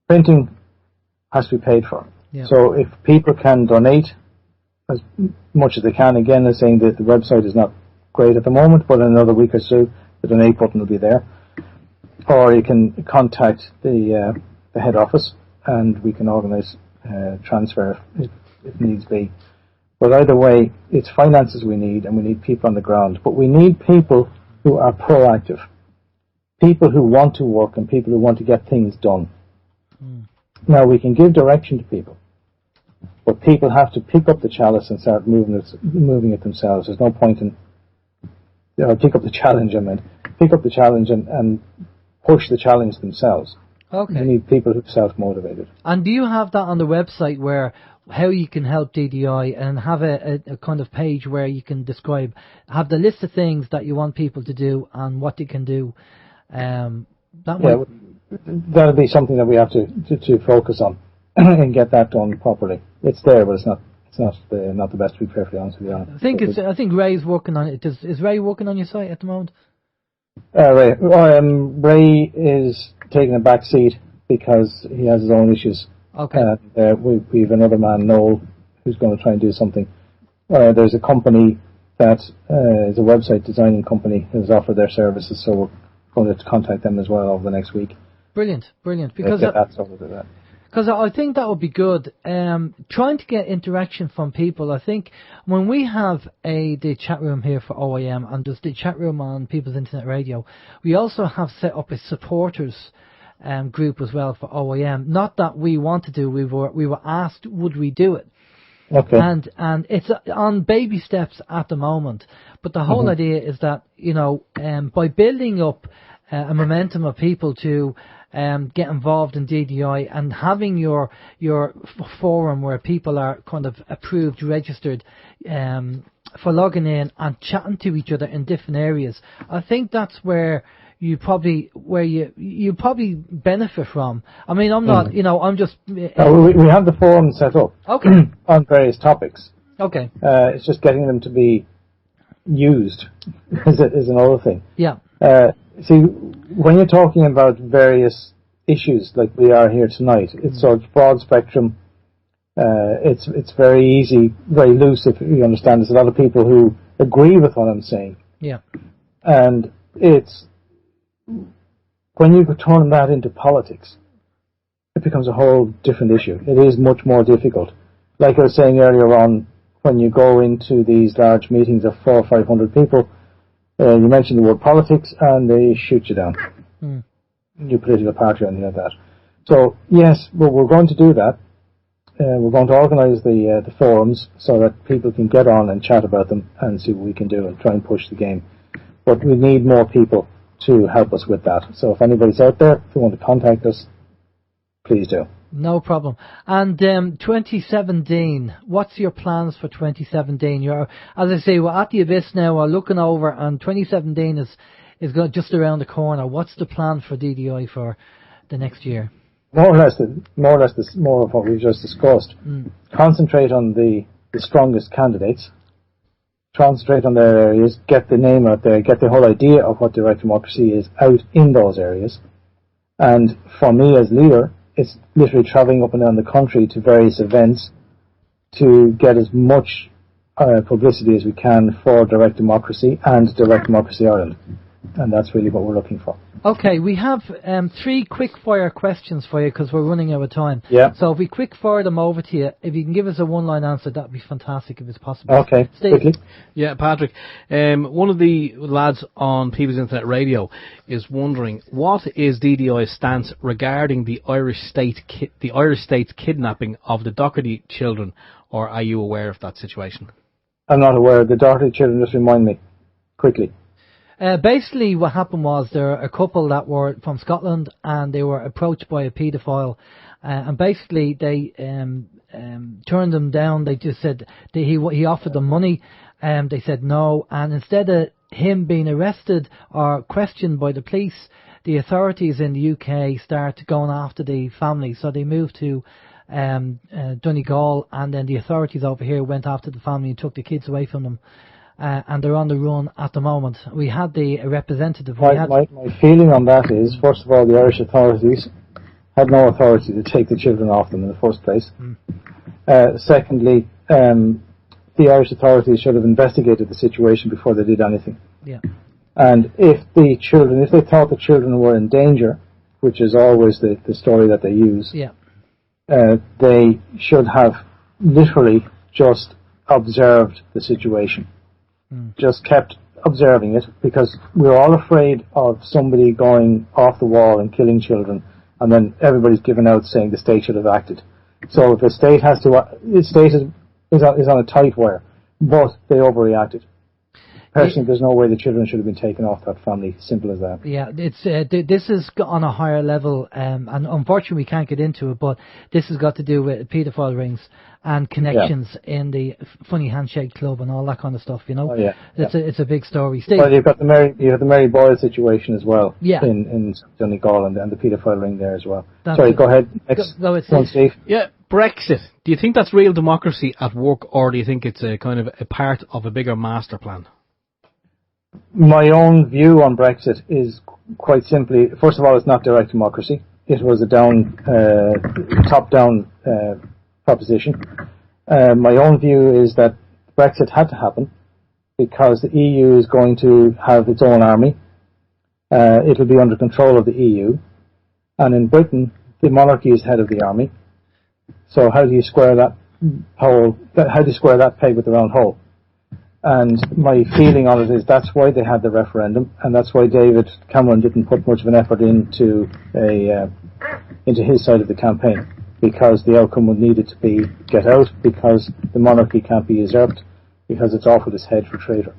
Printing has to be paid for. Yeah. So if people can donate as much as they can, again, as saying that the website is not great at the moment, but in another week or so, the donate button will be there. Or you can contact the head office and we can organise transfer if needs be. But either way, it's finances we need, and we need people on the ground. But we need people who are proactive, people who want to work and people who want to get things done. Now, we can give direction to people, but people have to pick up the chalice and start moving it themselves. There's no point in, pick up the challenge, pick up the challenge and push the challenge themselves. Okay. You need people who are self-motivated. And do you have that on the website where how you can help DDI, and have a kind of page where you can have the list of things that you want people to do and what they can do? That'll be something that we have to focus on. and get that done properly. It's there, but it's not the best, to be perfectly honest with you. I think Ray's working on it. Is Ray working on your site at the moment? Ray is taking a back seat because he has his own issues. Okay. We have another man, Noel, who's going to try and do something. There's a company that is a website designing company who's offered their services, so we're going to contact them as well over the next week. Brilliant. Because get that sorted with that. Because I think that would be good. Trying to get interaction from people. I think when we have the chat room here for OYM and just the chat room on People's Internet Radio, we also have set up a supporters group as well for OYM. Not that we want to do. We were asked, would we do it? Okay. And it's on baby steps at the moment. But the whole idea is that, by building up a momentum of people to get involved in DDI and having your forum where people are kind of approved, registered for logging in and chatting to each other in different areas, I think that's where you probably benefit from. I mean, I'm not, I'm just. We have the forum set up. Okay. On various topics. Okay. It's just getting them to be used is another thing. Yeah. See, when you're talking about various issues like we are here tonight, it's sort of broad spectrum. It's very easy, very loose, if you understand. There's a lot of people who agree with what I'm saying. Yeah. And it's when you turn that into politics, it becomes a whole different issue. It is much more difficult. Like I was saying earlier on, when you go into these large meetings of 400 or 500 people, you mention the word politics and they shoot you down. New political party or anything like that. So yes, we're going to do that. We're going to organise the forums so that people can get on and chat about them and see what we can do and try and push the game. But we need more people to help us with that. So if anybody's out there, if you want to contact us, please do. No problem. And 2017, what's your plans for 2017? You're, as I say, we're at the abyss now. We're looking over, and 2017 is just around the corner. What's the plan for DDI for the next year? More or less of what we've just discussed. Concentrate on the strongest candidates. Concentrate on their areas. Get the name out there. Get the whole idea of what direct democracy is out in those areas. And for me as leader, it's literally travelling up and down the country to various events to get as much publicity as we can for direct democracy and Direct Democracy Ireland. And that's really what we're looking for. Okay, we have 3 quick-fire questions for you because we're running out of time. Yeah. So if we quick-fire them over to you, if you can give us a one-line answer, that would be fantastic if it's possible. Okay, Steve. quickly. Yeah, Patrick, one of the lads on People's Internet Radio is wondering, what is DDI's stance regarding the Irish State's kidnapping of the Doherty children, or are you aware of that situation? I'm not aware. The Doherty children, just remind me, quickly. Basically, what happened was there were a couple that were from Scotland and they were approached by a paedophile, and basically they turned them down. They just said he offered them money, and they said no. And instead of him being arrested or questioned by the police, the authorities in the UK started going after the family. So they moved to Donegal, and then the authorities over here went after the family and took the kids away from them. And they're on the run at the moment. We had the representative. My feeling on that is, first of all, the Irish authorities had no authority to take the children off them in the first place. Secondly, the Irish authorities should have investigated the situation before they did anything. Yeah. And if they thought the children were in danger, which is always the story that they use, they should have literally just observed the situation. Just kept observing it, because we're all afraid of somebody going off the wall and killing children, and then everybody's given out saying the state should have acted. So the state is on a tight wire, but they overreacted. Personally, there's no way the children should have been taken off that family. Simple as that. Yeah, it's this is on a higher level, and unfortunately we can't get into it. But this has got to do with paedophile rings and connections in the funny handshake club and all that kind of stuff. You know, it's a big story. Steve? Well, you've got the Mary Boyle situation as well. Yeah. In Donegal and the paedophile ring there as well. That's Sorry, go ahead. Next one, Steve. Yeah, Brexit. Do you think that's real democracy at work, or do you think it's a kind of a part of a bigger master plan? My own view on Brexit is quite simply, first of all, it's not direct democracy. It was a top-down proposition. My own view is that Brexit had to happen because the EU is going to have its own army. It'll be under control of the EU. And in Britain, the monarchy is head of the army. So how do you square that peg with the round hole? And my feeling on it is that's why they had the referendum, and that's why David Cameron didn't put much of an effort into his side of the campaign, because the outcome would needed to be get out, because the monarchy can't be usurped, because it's offered its head for treason.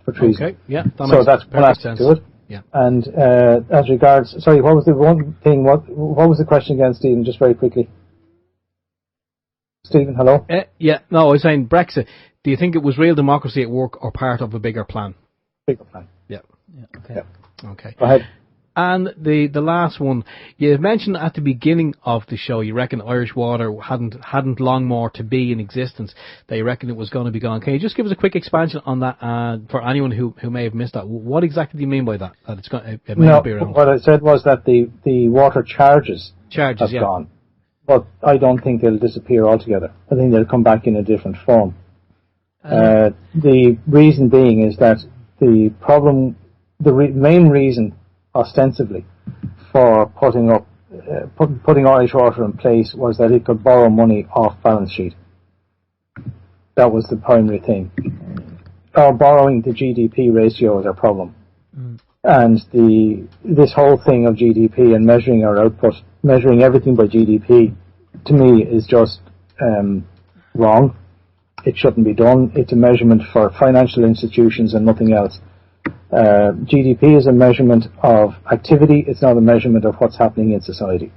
Okay, yeah, so that's one aspect to it. Yeah. And as regards, sorry, what was the one thing? What was the question again, Stephen? Just very quickly. Stephen, hello. Yeah, no, I was saying Brexit. Do you think it was real democracy at work or part of a bigger plan? Bigger plan. Yeah. Okay. Yeah. Okay. Go ahead. And the last one, you mentioned at the beginning of the show, you reckon Irish Water hadn't long more to be in existence. That you reckon it was going to be gone. Can you just give us a quick expansion on that for anyone who may have missed that? What exactly do you mean by that? That it may not be around? What I said was that the water charges have gone. But I don't think they'll disappear altogether. I think they'll come back in a different form. The reason being is that the problem, main reason, ostensibly, for putting Irish Water in place was that it could borrow money off balance sheet. That was the primary thing. Our borrowing to GDP ratio is our problem. And this whole thing of GDP and measuring our output, measuring everything by GDP, to me is just wrong. It shouldn't be done. It's a measurement for financial institutions and nothing else. GDP is a measurement of activity. It's not a measurement of what's happening in society.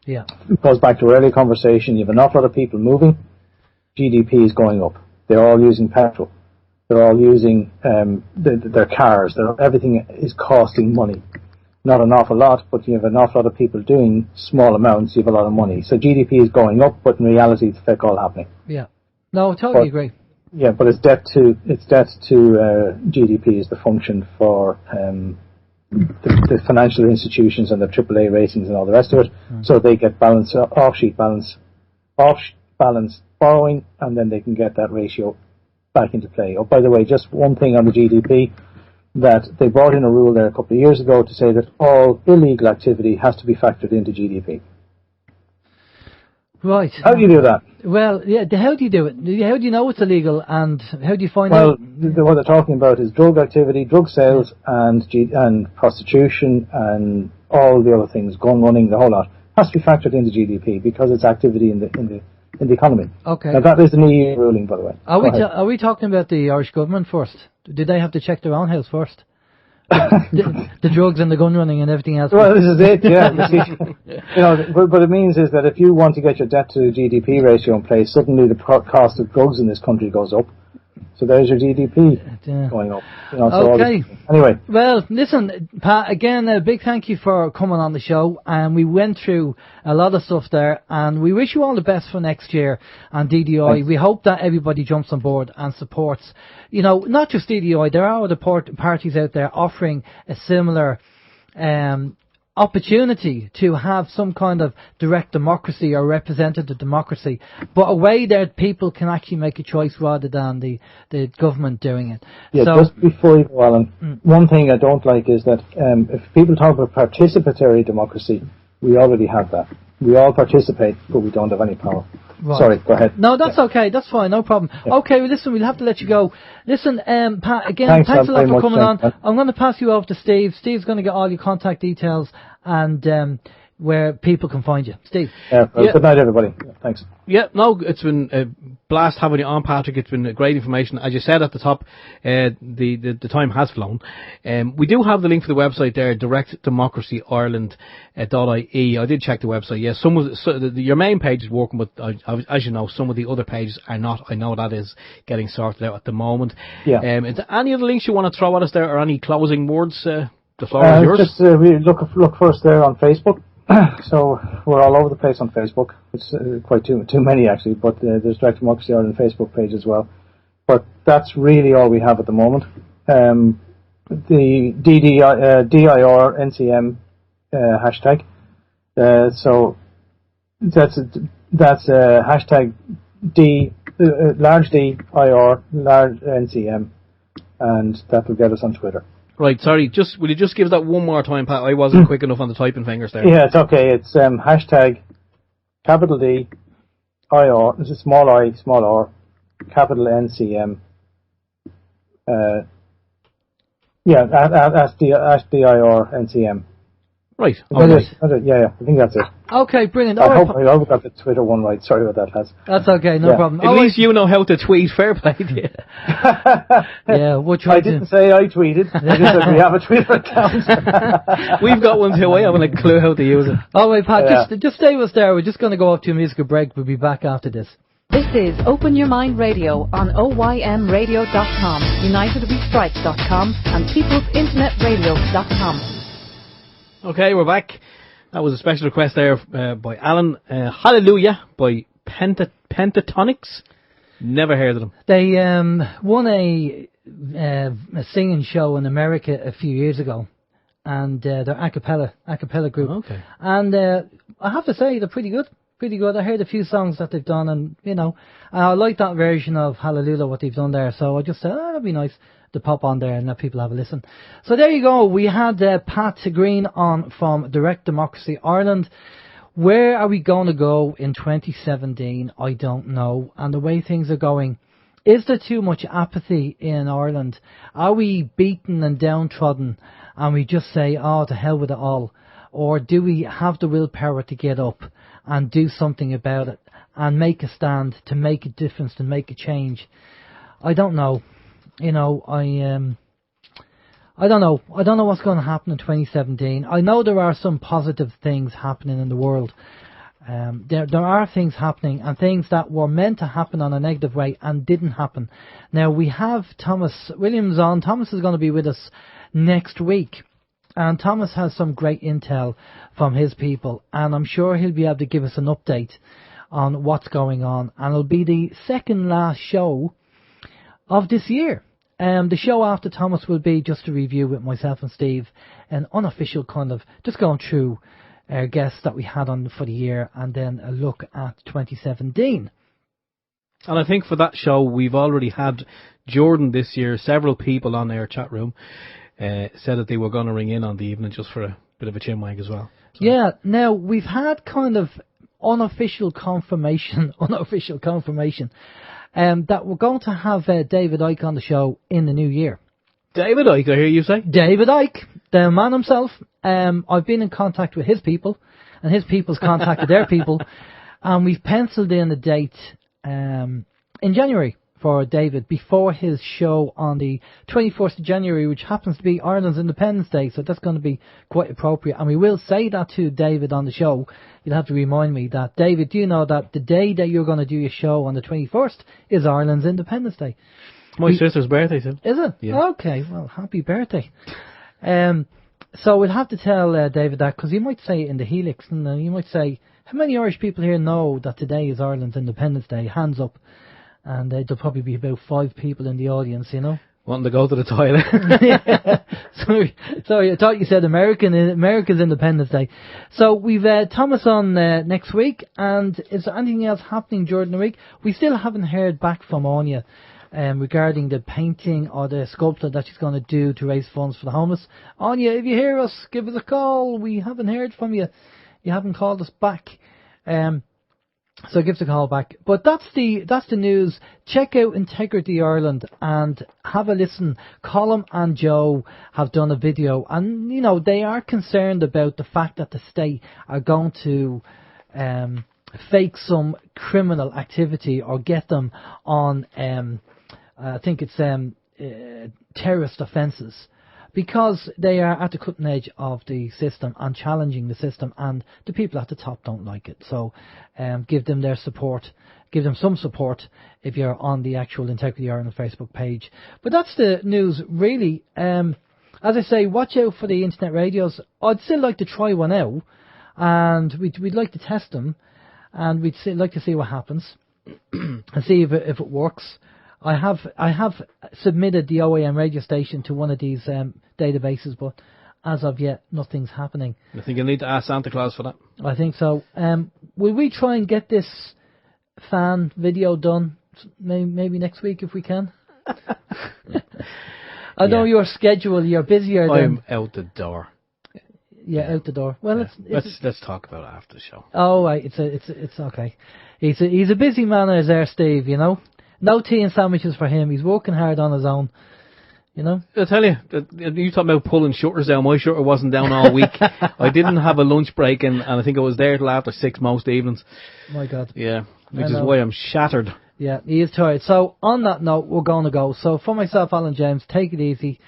Yeah. It goes back to our earlier conversation. You have an awful lot of people moving. GDP is going up. They're all using petrol. They're all using their cars. Everything is costing money. Not an awful lot, but you have an awful lot of people doing small amounts. You have a lot of money. So GDP is going up, but in reality, it's feck all happening. Yeah. No, I totally agree. Yeah, but it's debt to GDP is the function for the financial institutions and the AAA ratings and all the rest of it. So they get off-balance borrowing, and then they can get that ratio back into play. Oh, by the way, just one thing on the GDP, that they brought in a rule there a couple of years ago to say that all illegal activity has to be factored into GDP. Right. How do you do that? Well, yeah, how do you do it? How do you know it's illegal, and how do you find Well, out? what they're talking about is drug activity, drug sales, and prostitution, and all the other things, gun running, the whole lot, has to be factored into GDP because it's activity in the economy. Okay. Now that is an EU ruling, by the way. Are we talking about the Irish government first? Did they have to check their own house first? the drugs and the gun running and everything else. Well, this is it, yeah. But it means is that if you want to get your debt to GDP ratio in place, suddenly the cost of drugs in this country goes up. So there's your GDP going up. Okay. Anyway. Well, listen, Pat, again, a big thank you for coming on the show. And we went through a lot of stuff there. And we wish you all the best for next year and DDI. Thanks. We hope that everybody jumps on board and supports, not just DDI. There are other parties out there offering a similar opportunity to have some kind of direct democracy or representative democracy, but a way that people can actually make a choice rather than the government doing it. Yeah, so, just before you go, Alan, one thing I don't like is that if people talk about participatory democracy, we already have that. We all participate, but we don't have any power. Right. Sorry, go ahead. No, that's okay. That's fine. No problem. Yeah. Okay, well, listen, we'll have to let you go. Listen, Pat, again, thanks a lot for coming on. I'm going to pass you over to Steve. Steve's going to get all your contact details, and where people can find you. Steve. Good night, everybody. Thanks. Yeah, no, it's been a blast having you on, Patrick. It's been great information. As you said at the top, the time has flown. We do have the link for the website there, directdemocracyireland.ie. I did check the website. Yes, your main page is working, but as you know, some of the other pages are not. I know that is getting sorted out at the moment. Yeah. Is there any other links you want to throw at us there, or any closing words? The floor is yours. Just we look for us there on Facebook. So we're all over the place on Facebook. It's quite too many actually, but there's Direct Democracy Ireland Facebook page as well. But that's really all we have at the moment. The DDI, DIR NCM hashtag. So that's hashtag large DIR large NCM, and that will get us on Twitter. Right, sorry, will you just give that one more time, Pat? I wasn't quick enough on the typing fingers there. Yeah, it's okay. It's hashtag capital D, IR, this is small I, small R, capital NCM. Ask DIR NCM. Right. Okay. Yeah, I think that's it. Okay, brilliant. I hope I got the Twitter one right. Sorry about that, lads. That's okay, no problem. At least you know how to tweet. Fair play to you. Yeah, I didn't say I tweeted. I just said we have a Twitter account. We've got one too. I haven't a clue how to use it. All right, Pat, just stay with us there. We're just going to go off to a musical break. We'll be back after this. This is Open Your Mind Radio on OYMradio.com, UnitedWeStrike.com and PeoplesInternetRadio.com. Okay, we're back. That was a special request there by Alan. Hallelujah by Pentatonics. Never heard of them. They won a singing show in America a few years ago, and they're a cappella group. Okay. And I have to say they're pretty good. Pretty good. I heard a few songs that they've done, and I like that version of Hallelujah what they've done there. So I just said, that'd be nice to pop on there and let people have a listen. So there you go. We had Pat Greene on from Direct Democracy Ireland. Where are we going to go in 2017? I don't know. And the way things are going, is there too much apathy in Ireland? Are we beaten and downtrodden and we just say, oh, to hell with it all? Or do we have the willpower to get up and do something about it and make a stand, to make a difference, to make a change? I don't know. I don't know. I don't know what's going to happen in 2017. I know there are some positive things happening in the world. There are things happening, and things that were meant to happen on a negative way and didn't happen. Now, we have Thomas Williams on. Thomas is going to be with us next week. And Thomas has some great intel from his people, and I'm sure he'll be able to give us an update on what's going on. And it'll be the second last show of this year. The show after Thomas will be just a review with myself and Steve, an unofficial kind of just going through our guests that we had on for the year, and then a look at 2017. And I think for that show we've already had Jordan this year. Several people on our chat room said that they were going to ring in on the evening just for a bit of a chinwag as well. So. Yeah. Now we've had kind of unofficial confirmation that we're going to have David Icke on the show in the new year. David Icke, I hear you say? David Icke, the man himself. I've been in contact with his people, and his people's contacted their people, and we've penciled in a date in January for David before his show on the 21st of January, which happens to be Ireland's Independence Day, so that's going to be quite appropriate. And we will say that to David on the show. You'll have to remind me that, David, do you know that the day that you're going to do your show on the 21st is Ireland's Independence Day? My sister's birthday, too. Is it? Yeah. Okay, well, happy birthday. So we'll have to tell David that, because he might say it in the Helix, and he might say, how many Irish people here know that today is Ireland's Independence Day? Hands up. And there'll probably be about 5 people in the audience, Wanting to go to the toilet. Yeah. Sorry, I thought you said America's Independence Day. So we've Thomas on next week, and is there anything else happening during the week? We still haven't heard back from Anya regarding the painting or the sculpture that she's going to do to raise funds for the homeless. Anya, if you hear us, give us a call. We haven't heard from you. You haven't called us back. So give us a call back. But that's the news. Check out Integrity Ireland and have a listen. Colm and Joe have done a video, and they are concerned about the fact that the state are going to fake some criminal activity or get them on I think it's terrorist offences, because they are at the cutting edge of the system and challenging the system, and the people at the top don't like it. So give them their support, give them some support if you're on the actual Integrity Ireland Facebook page. But that's the news, really. As I say, watch out for the internet radios. I'd still like to try one out, and we'd like to test them, and we'd like to see what happens and see if it works. I have submitted the OYM radio station to one of these databases, but as of yet, nothing's happening. I think you'll need to ask Santa Claus for that. I think so. Will we try and get this fan video done maybe next week if we can? I know your schedule. You're busier than... I'm out the door. Yeah, out the door. Well, let's talk about it after the show. Oh, right. It's okay. He's a busy man as there, Steve. No tea and sandwiches for him. He's working hard on his own. I tell you, you talking about pulling shutters down. My shutter wasn't down all week. I didn't have a lunch break, and I think I was there till after 6 most evenings. My God. Yeah, which is why I'm shattered. Yeah, he is tired. So on that note, we're going to go. So for myself, Alan James, take it easy.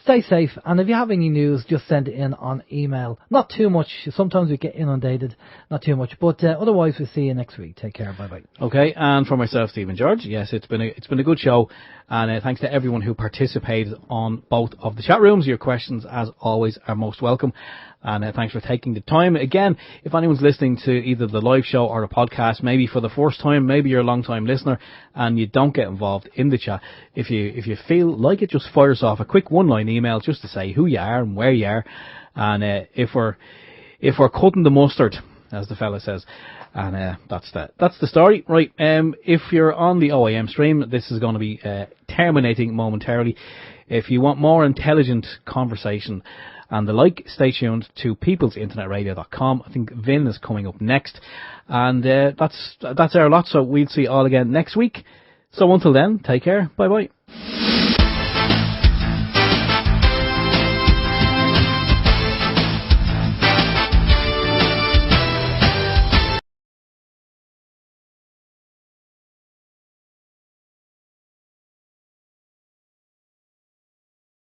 Stay safe, and if you have any news, just send it in on email. Not too much. Sometimes we get inundated. Not too much. But otherwise, we'll see you next week. Take care. Bye-bye. Okay, and for myself, Stephen George, yes, it's been a good show, and thanks to everyone who participated on both of the chat rooms. Your questions, as always, are most welcome. And thanks for taking the time. Again, if anyone's listening to either the live show or the podcast, maybe for the first time, maybe you're a long time listener and you don't get involved in the chat, if you feel like it, just fire us off a quick one-line email just to say who you are and where you are, and if we're cutting the mustard, as the fella says. And that's the story. Right, if you're on the OYM stream, this is going to be terminating momentarily. If you want more intelligent conversation and the like, stay tuned to peoplesinternetradio.com. I think Vin is coming up next. And that's our lot, so we'll see you all again next week. So until then, take care. Bye-bye.